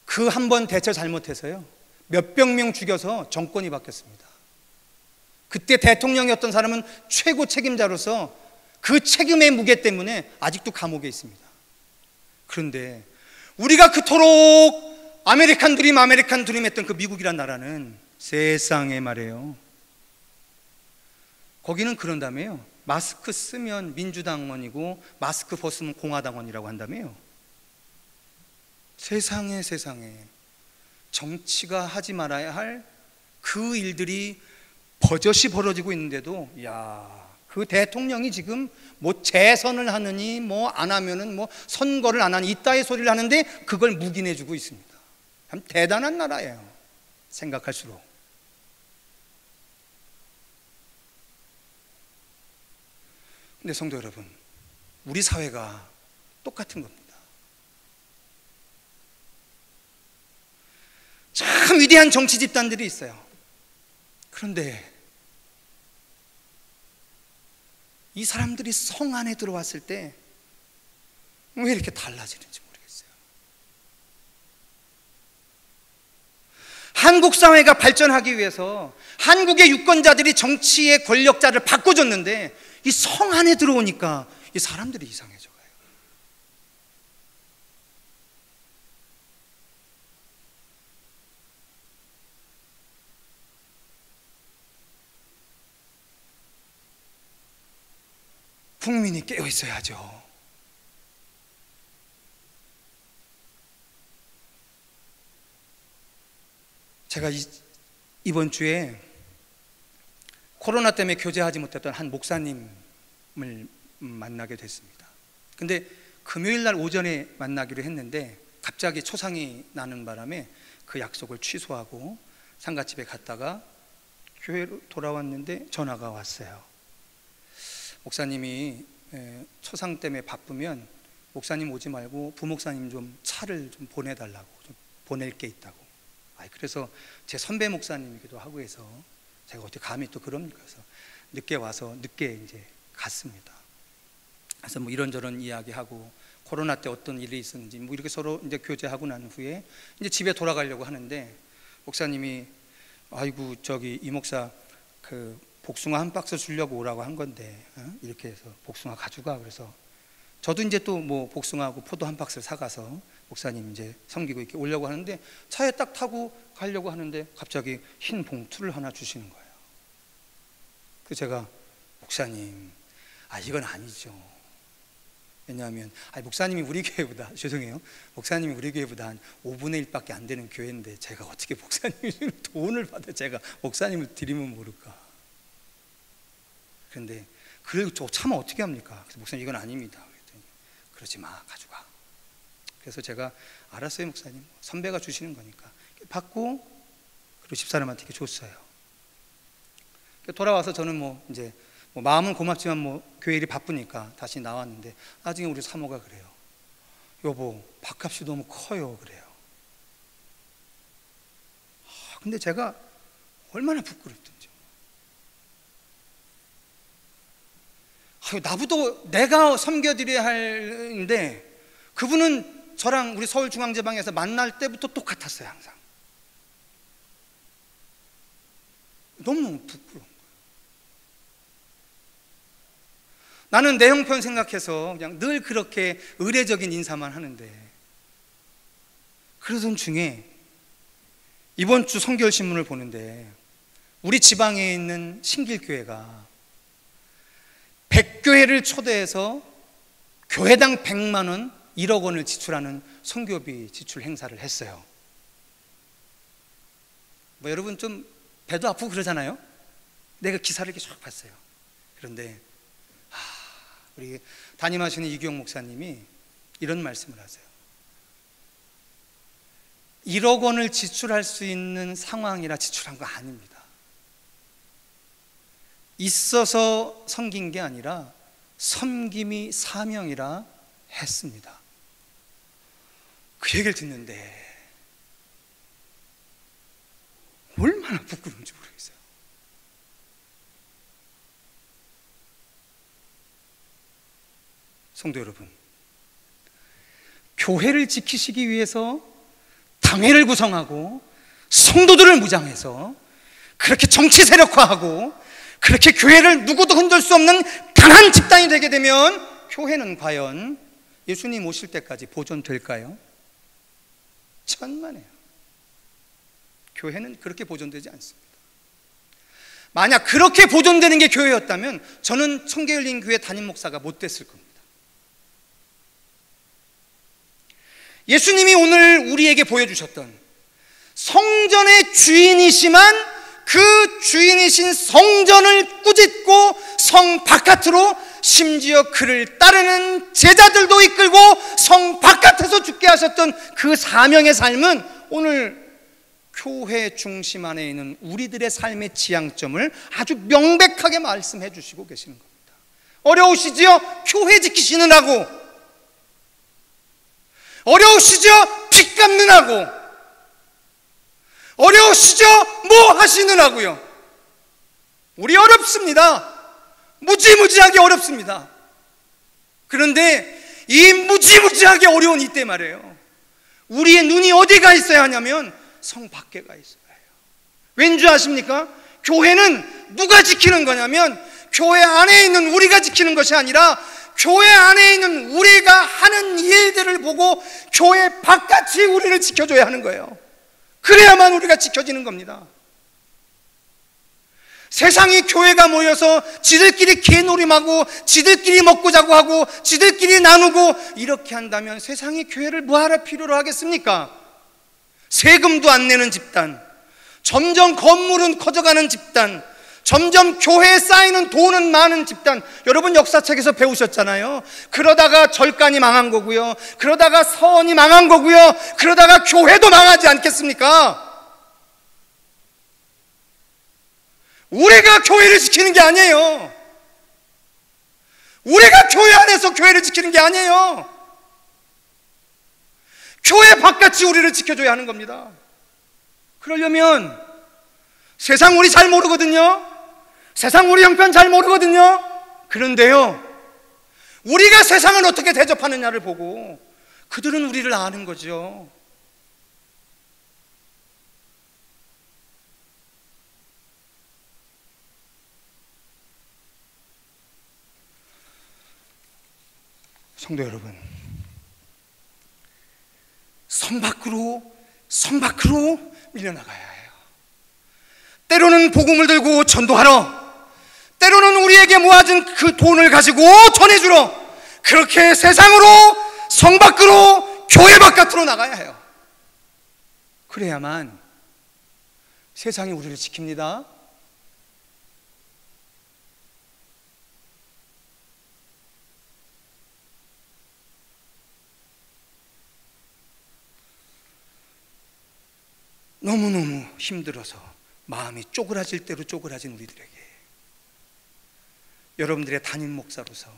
그 한 번 대처 잘못해서요 몇백 명 죽여서 정권이 바뀌었습니다. 그때 대통령이었던 사람은 최고 책임자로서 그 책임의 무게 때문에 아직도 감옥에 있습니다. 그런데 우리가 그토록 아메리칸 드림 했던 그 미국이란 나라는 세상에 말이에요, 거기는 그런다며요. 마스크 쓰면 민주당원이고 마스크 벗으면 공화당원이라고 한다며요. 세상에 정치가 하지 말아야 할 그 일들이 버젓이 벌어지고 있는데도, 그 대통령이 지금 뭐 재선을 하느니 뭐 안 하면은 뭐 선거를 안 하니 이따위 소리를 하는데 그걸 묵인해주고 있습니다. 참 대단한 나라예요, 생각할수록. 근데 성도 여러분, 우리 사회가 똑같은 겁니다. 참 위대한 정치 집단들이 있어요. 그런데 이 사람들이 성 안에 들어왔을 때 왜 이렇게 달라지는지 모르겠어요. 한국 사회가 발전하기 위해서 한국의 유권자들이 정치의 권력자를 바꿔줬는데 이 성 안에 들어오니까 이 사람들이 이상해져 가요. 국민이 깨어 있어야죠. 제가 이번 주에 코로나 때문에 교제하지 못했던 한 목사님을 만나게 됐습니다. 근데 금요일 날 오전에 만나기로 했는데 갑자기 초상이 나는 바람에 그 약속을 취소하고 상가집에 갔다가 교회로 돌아왔는데 전화가 왔어요. 목사님이 초상 때문에 바쁘면 목사님 오지 말고 부목사님 좀 차를 좀 보내달라고, 좀 보낼 게 있다고. 그래서 제 선배 목사님이기도 하고 해서 제가 어떻게 감히 또 그럽니까? 그래서 늦게 와서 늦게 이제 갔습니다. 그래서 뭐 이런저런 이야기하고 코로나 때 어떤 일이 있었는지 뭐 이렇게 서로 이제 교제하고 난 후에 이제 집에 돌아가려고 하는데 목사님이 아이고 저기 이 목사 그 복숭아 한 박스 주려고 오라고 한 건데 이렇게 해서 복숭아 가져가. 그래서 저도 이제 또 뭐 복숭아하고 포도 한 박스를 사가서 목사님 이제 섬기고 이렇게 오려고 하는데 차에 딱 타고 가려고 하는데 갑자기 흰 봉투를 하나 주시는 거예요. 그 제가 목사님 이건 아니죠. 왜냐하면 목사님이 우리 교회보다 죄송해요. 목사님이 우리 교회보다 한 5분의 1밖에 안 되는 교회인데 제가 어떻게 목사님이 돈을 받아 제가 목사님을 드리면 모를까. 그런데 그걸 저 차마 어떻게 합니까? 그래서 목사님 이건 아닙니다. 그랬더니 그러지 마, 가져가. 그래서 제가 알았어요 목사님, 선배가 주시는 거니까 받고 그리고 집사람한테 이렇게 줬어요. 돌아와서 저는 뭐 이제 뭐 마음은 고맙지만 뭐 교회 일이 바쁘니까 다시 나왔는데 나중에 우리 사모가 그래요. 여보 밥값이 너무 커요. 그래요. 근데 제가 얼마나 부끄럽던지. 나보다 내가 섬겨드려야 하는데 그분은 저랑 우리 서울중앙지방에서 만날 때부터 똑같았어요. 항상 너무 부끄러운 거예요. 나는 내 형편 생각해서 그냥 늘 그렇게 의례적인 인사만 하는데 그러던 중에 이번 주 성결신문을 보는데 우리 지방에 있는 신길교회가 100교회를 초대해서 교회당 100만 원 1억 원을 지출하는 선교비 지출 행사를 했어요. 뭐 여러분 좀 배도 아프고 그러잖아요. 내가 기사를 이렇게 쫙 봤어요. 그런데 우리 담임하시는 이규영 목사님이 이런 말씀을 하세요. 1억 원을 지출할 수 있는 상황이라 지출한 거 아닙니다. 있어서 섬긴 게 아니라 섬김이 사명이라 했습니다. 그 얘기를 듣는데 얼마나 부끄러운지 모르겠어요. 성도 여러분, 교회를 지키시기 위해서 당회를 구성하고 성도들을 무장해서 그렇게 정치 세력화하고 그렇게 교회를 누구도 흔들 수 없는 강한 집단이 되게 되면 교회는 과연 예수님 오실 때까지 보존될까요? 천만에요. 교회는 그렇게 보존되지 않습니다. 만약 그렇게 보존되는 게 교회였다면 저는 청계열린 교회 담임 목사가 못 됐을 겁니다. 예수님이 오늘 우리에게 보여주셨던 성전의 주인이시만 그 주인이신 성전을 꾸짖고 성 바깥으로 심지어 그를 따르는 제자들도 이끌고 성 바깥에서 죽게 하셨던 그 사명의 삶은 오늘 교회 중심 안에 있는 우리들의 삶의 지향점을 아주 명백하게 말씀해 주시고 계시는 겁니다. 어려우시지요? 교회 지키시느라고. 어려우시죠? 빚 갚느라고. 어려우시죠? 뭐 하시느라고요. 우리 어렵습니다. 무지무지하게 어렵습니다. 그런데 이 무지무지하게 어려운 이때 말이에요, 우리의 눈이 어디가 있어야 하냐면 성 밖에 가 있어야 해요. 왠지 아십니까? 교회는 누가 지키는 거냐면 교회 안에 있는 우리가 지키는 것이 아니라 교회 안에 있는 우리가 하는 일들을 보고 교회 바깥이 우리를 지켜줘야 하는 거예요. 그래야만 우리가 지켜지는 겁니다. 세상이 교회가 모여서 지들끼리 개놀임하고 지들끼리 먹고 자고 하고 지들끼리 나누고 이렇게 한다면 세상이 교회를 뭐하러 필요로 하겠습니까? 세금도 안 내는 집단, 점점 건물은 커져가는 집단, 점점 교회에 쌓이는 돈은 많은 집단. 여러분 역사책에서 배우셨잖아요. 그러다가 절간이 망한 거고요, 그러다가 서원이 망한 거고요, 그러다가 교회도 망하지 않겠습니까? 우리가 교회를 지키는 게 아니에요. 우리가 교회 안에서 교회를 지키는 게 아니에요. 교회 바깥이 우리를 지켜줘야 하는 겁니다. 그러려면 세상 우리 잘 모르거든요. 세상 우리 형편 잘 모르거든요. 그런데요, 우리가 세상을 어떻게 대접하느냐를 보고 그들은 우리를 아는 거죠. 성도 여러분, 성 밖으로 밀려나가야 해요. 때로는 복음을 들고 전도하러, 때로는 우리에게 모아진 그 돈을 가지고 전해주러, 그렇게 세상으로, 성 밖으로, 교회 바깥으로 나가야 해요. 그래야만 세상이 우리를 지킵니다. 너무너무 힘들어서 마음이 쪼그라질 대로 쪼그라진 우리들에게 여러분들의 담임 목사로서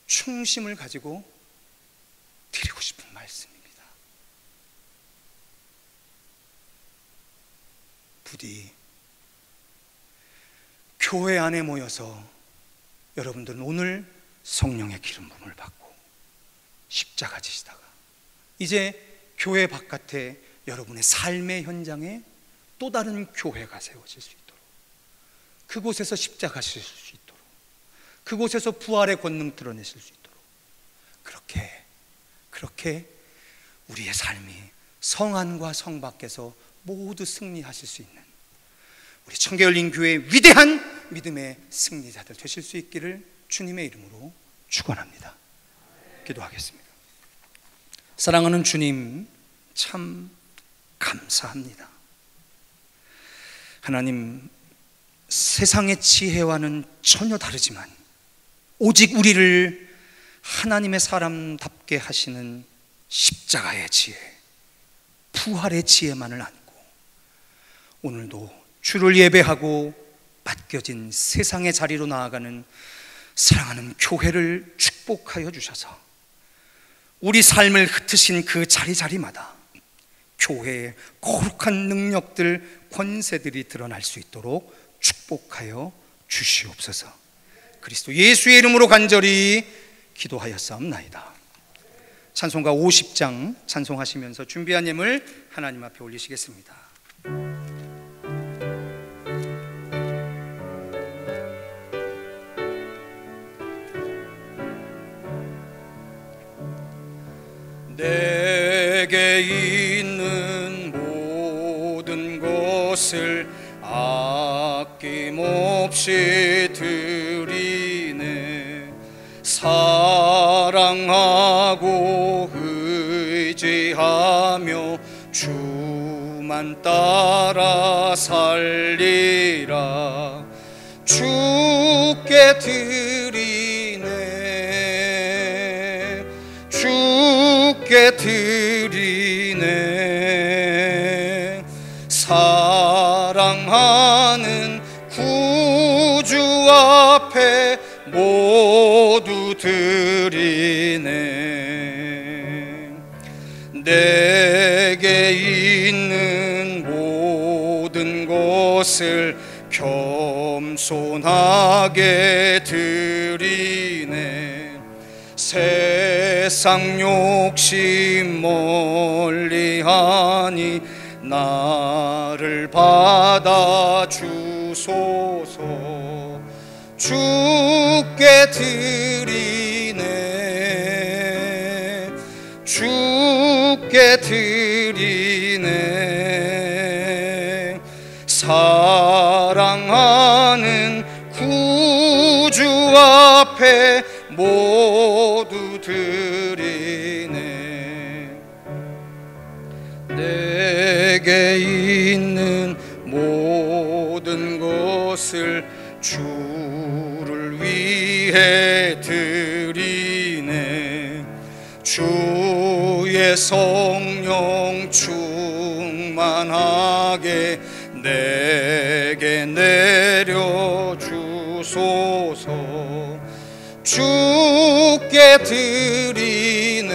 충심을 가지고 드리고 싶은 말씀입니다. 부디 교회 안에 모여서 여러분들은 오늘 성령의 기름 부음을 받고 십자가 지시다가 이제 교회 바깥에 여러분의 삶의 현장에 또 다른 교회가 세워질 수 있도록, 그곳에서 십자가 지실 수 있도록, 그곳에서 부활의 권능 드러내실 수 있도록, 그렇게 우리의 삶이 성 안과 성 밖에서 모두 승리하실 수 있는 우리 청계열린교회 위대한 믿음의 승리자들 되실 수 있기를 주님의 이름으로 축원합니다. 기도하겠습니다. 사랑하는 주님, 참 감사합니다. 하나님, 세상의 지혜와는 전혀 다르지만 오직 우리를 하나님의 사람답게 하시는 십자가의 지혜, 부활의 지혜만을 안고 오늘도 주를 예배하고 맡겨진 세상의 자리로 나아가는 사랑하는 교회를 축복하여 주셔서 우리 삶을 흩으신 그 자리자리마다 교회의 거룩한 능력들, 권세들이 드러날 수 있도록 축복하여 주시옵소서. 그리스도 예수의 이름으로 간절히 기도하였사옵나이다. 찬송가 50장 찬송하시면서 준비한 예물 하나님 앞에 올리시겠습니다. 내게 있는 모든 것을 아낌없이 드리네. 사랑하고 의지하며 주만 따라 살리라. 주께 드리네, 주께 드리네. 사랑하는 구주 앞에 모두 드리네. 내게 있는 모든 것을 겸손하게 드리네. 세상 욕심 멀리하니 나를 받아 주소서. 주께 드리네, 주께 드리네. 사랑하는 구주 앞에 모두 드리네. 내게 있는 모든 것을 주를 위해 드리네. 주의 성령 충만하게 내게 내려주소서. 주께 드리네,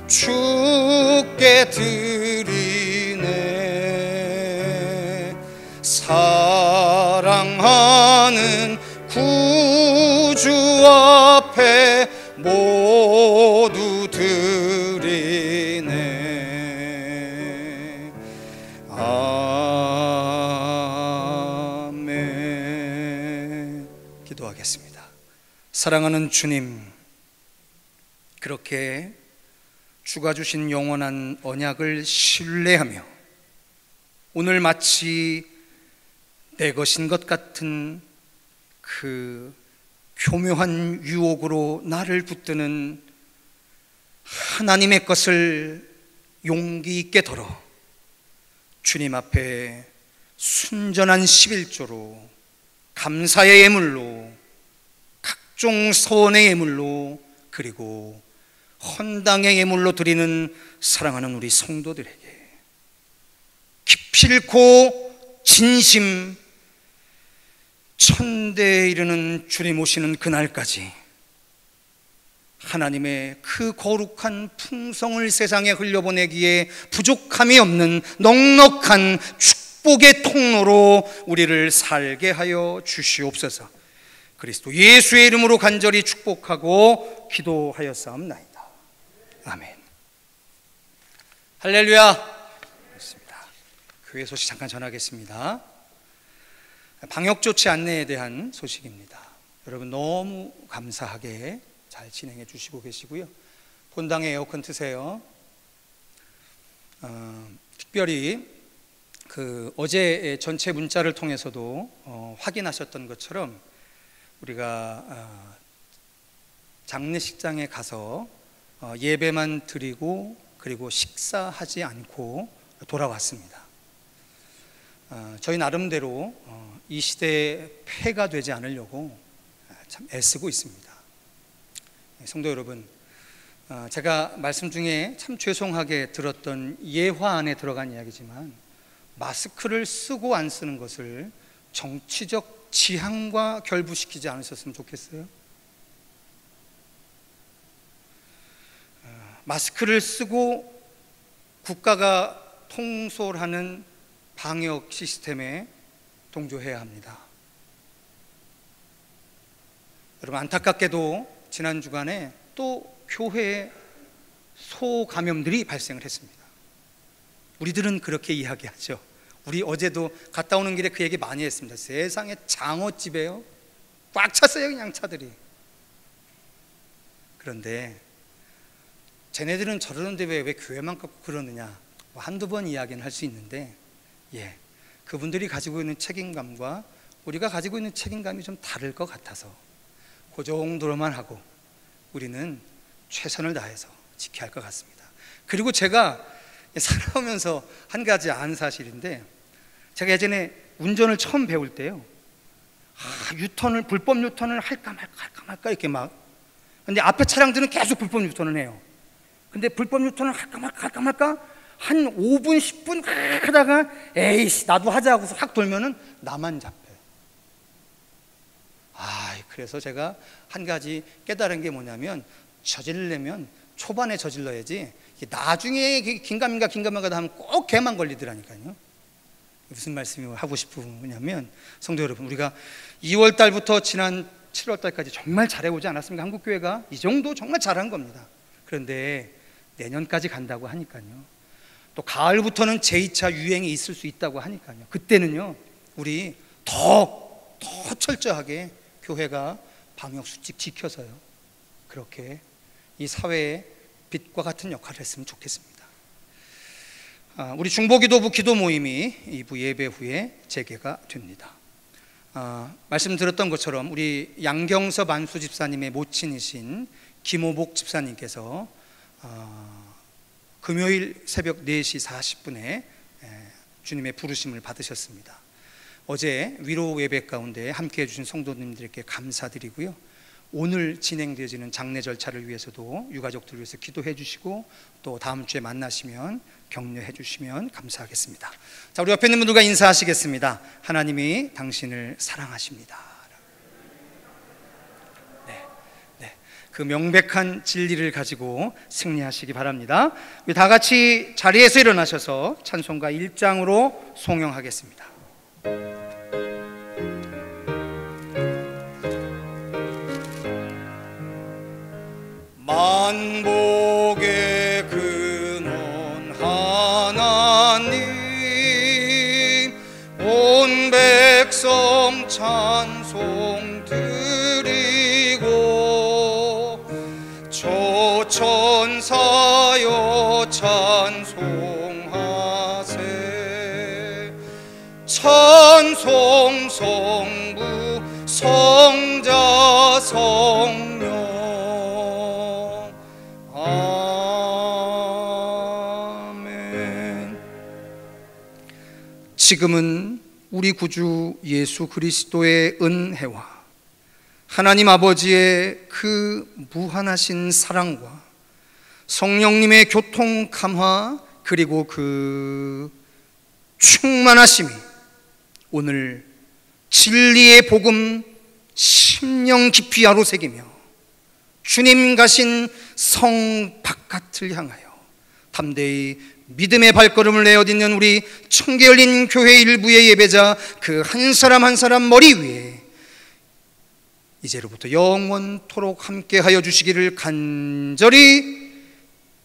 주께 드리네. 사랑하는 구주 앞에 모두 드리네. 아멘. 기도하겠습니다. 사랑하는 주님, 그렇게 주가 주신 영원한 언약을 신뢰하며 오늘 마치 내 것인 것 같은 그 교묘한 유혹으로 나를 붙드는 하나님의 것을 용기 있게 덜어 주님 앞에 순전한 11조로, 감사의 예물로, 각종 소원의 예물로, 그리고 헌당의 예물로 드리는 사랑하는 우리 성도들에게 기필코 진심 천대에 이르는 주님 오시는 그날까지 하나님의 그 거룩한 풍성을 세상에 흘려보내기에 부족함이 없는 넉넉한 축복의 통로로 우리를 살게 하여 주시옵소서. 그리스도 예수의 이름으로 간절히 축복하고 기도하였사옵나이다. 아멘. 할렐루야. 그렇습니다. 교회 소식 잠깐 전하겠습니다. 방역조치 안내에 대한 소식입니다. 여러분 너무 감사하게 잘 진행해 주시고 계시고요. 본당에 에어컨 트세요. 특별히 어제 전체 문자를 통해서도 확인하셨던 것처럼 우리가 장례식장에 가서 예배만 드리고 그리고 식사하지 않고 돌아왔습니다. 저희 나름대로 이 시대에 폐가 되지 않으려고 참 애쓰고 있습니다. 성도 여러분, 제가 말씀 중에 참 죄송하게 들었던 예화 안에 들어간 이야기지만 마스크를 쓰고 안 쓰는 것을 정치적 지향과 결부시키지 않으셨으면 좋겠어요. 마스크를 쓰고 국가가 통솔하는 방역 시스템에 동조해야 합니다. 여러분 안타깝게도 지난 주간에 또 교회에 소감염들이 발생을 했습니다. 우리들은 그렇게 이야기하죠. 우리 어제도 갔다 오는 길에 그 얘기 많이 했습니다. 세상에 장어집에요 꽉 찼어요 그냥 차들이. 그런데 쟤네들은 저러는데 왜 교회만 갖고 그러느냐, 한두 번 이야기는 할 수 있는데 그분들이 가지고 있는 책임감과 우리가 가지고 있는 책임감이 좀 다를 것 같아서 그 정도로만 하고 우리는 최선을 다해서 지켜야 할 것 같습니다. 그리고 제가 살아오면서 한 가지 아는 사실인데, 제가 예전에 운전을 처음 배울 때요, 불법 유턴을 할까 말까 이렇게 막, 근데 앞에 차량들은 계속 불법 유턴을 해요. 근데 불법 유턴을 할까 말까 한 5분 10분 하다가 에이씨 나도 하자 하고서 확 돌면은 나만 잡혀요. 그래서 제가 한 가지 깨달은 게 뭐냐면, 저지르려면 초반에 저질러야지 나중에 긴가민가 하면 꼭 걔만 걸리더라니까요. 무슨 말씀을 하고 싶으냐면, 성도 여러분, 우리가 2월 달부터 지난 7월 달까지 정말 잘해오지 않았습니까? 한국교회가 이 정도 정말 잘한 겁니다. 그런데 내년까지 간다고 하니까요, 또 가을부터는 제2차 유행이 있을 수 있다고 하니까요. 그때는요, 우리 더 철저하게 교회가 방역수칙 지켜서요, 그렇게 이 사회의 빛과 같은 역할을 했으면 좋겠습니다. 우리 중보기도부 기도 모임이 2부 예배 후에 재개가 됩니다. 말씀드렸던 것처럼 우리 양경섭 안수 집사님의 모친이신 김호복 집사님께서 금요일 새벽 4시 40분에 주님의 부르심을 받으셨습니다. 어제 위로 예배 가운데 함께 해주신 성도님들께 감사드리고요, 오늘 진행되어지는 장례 절차를 위해서도 유가족들을 위해서 기도해 주시고 또 다음 주에 만나시면 격려해 주시면 감사하겠습니다. 자, 우리 옆에 있는 분들과 인사하시겠습니다. 하나님이 당신을 사랑하십니다. 그 명백한 진리를 가지고 승리하시기 바랍니다. 우리 다 같이 자리에서 일어나셔서 찬송가 1장으로 송영하겠습니다. 만복의 근원 하나님, 온 백성 찬송 드리고 천사여 찬송하세. 찬송 성부 성자 성령 아멘. 지금은 우리 구주 예수 그리스도의 은혜와 하나님 아버지의 그 무한하신 사랑과 성령님의 교통 감화, 그리고 그 충만하심이 오늘 진리의 복음 심령 깊이 아로새기며 주님 가신 성 바깥을 향하여 담대히 믿음의 발걸음을 내어딛는 우리 청계 열린 교회 일부의 예배자 그 한 사람 한 사람 머리 위에 이제로부터 영원토록 함께하여 주시기를 간절히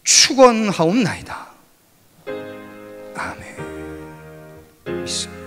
축원하옵나이다. 아멘. 믿습니다.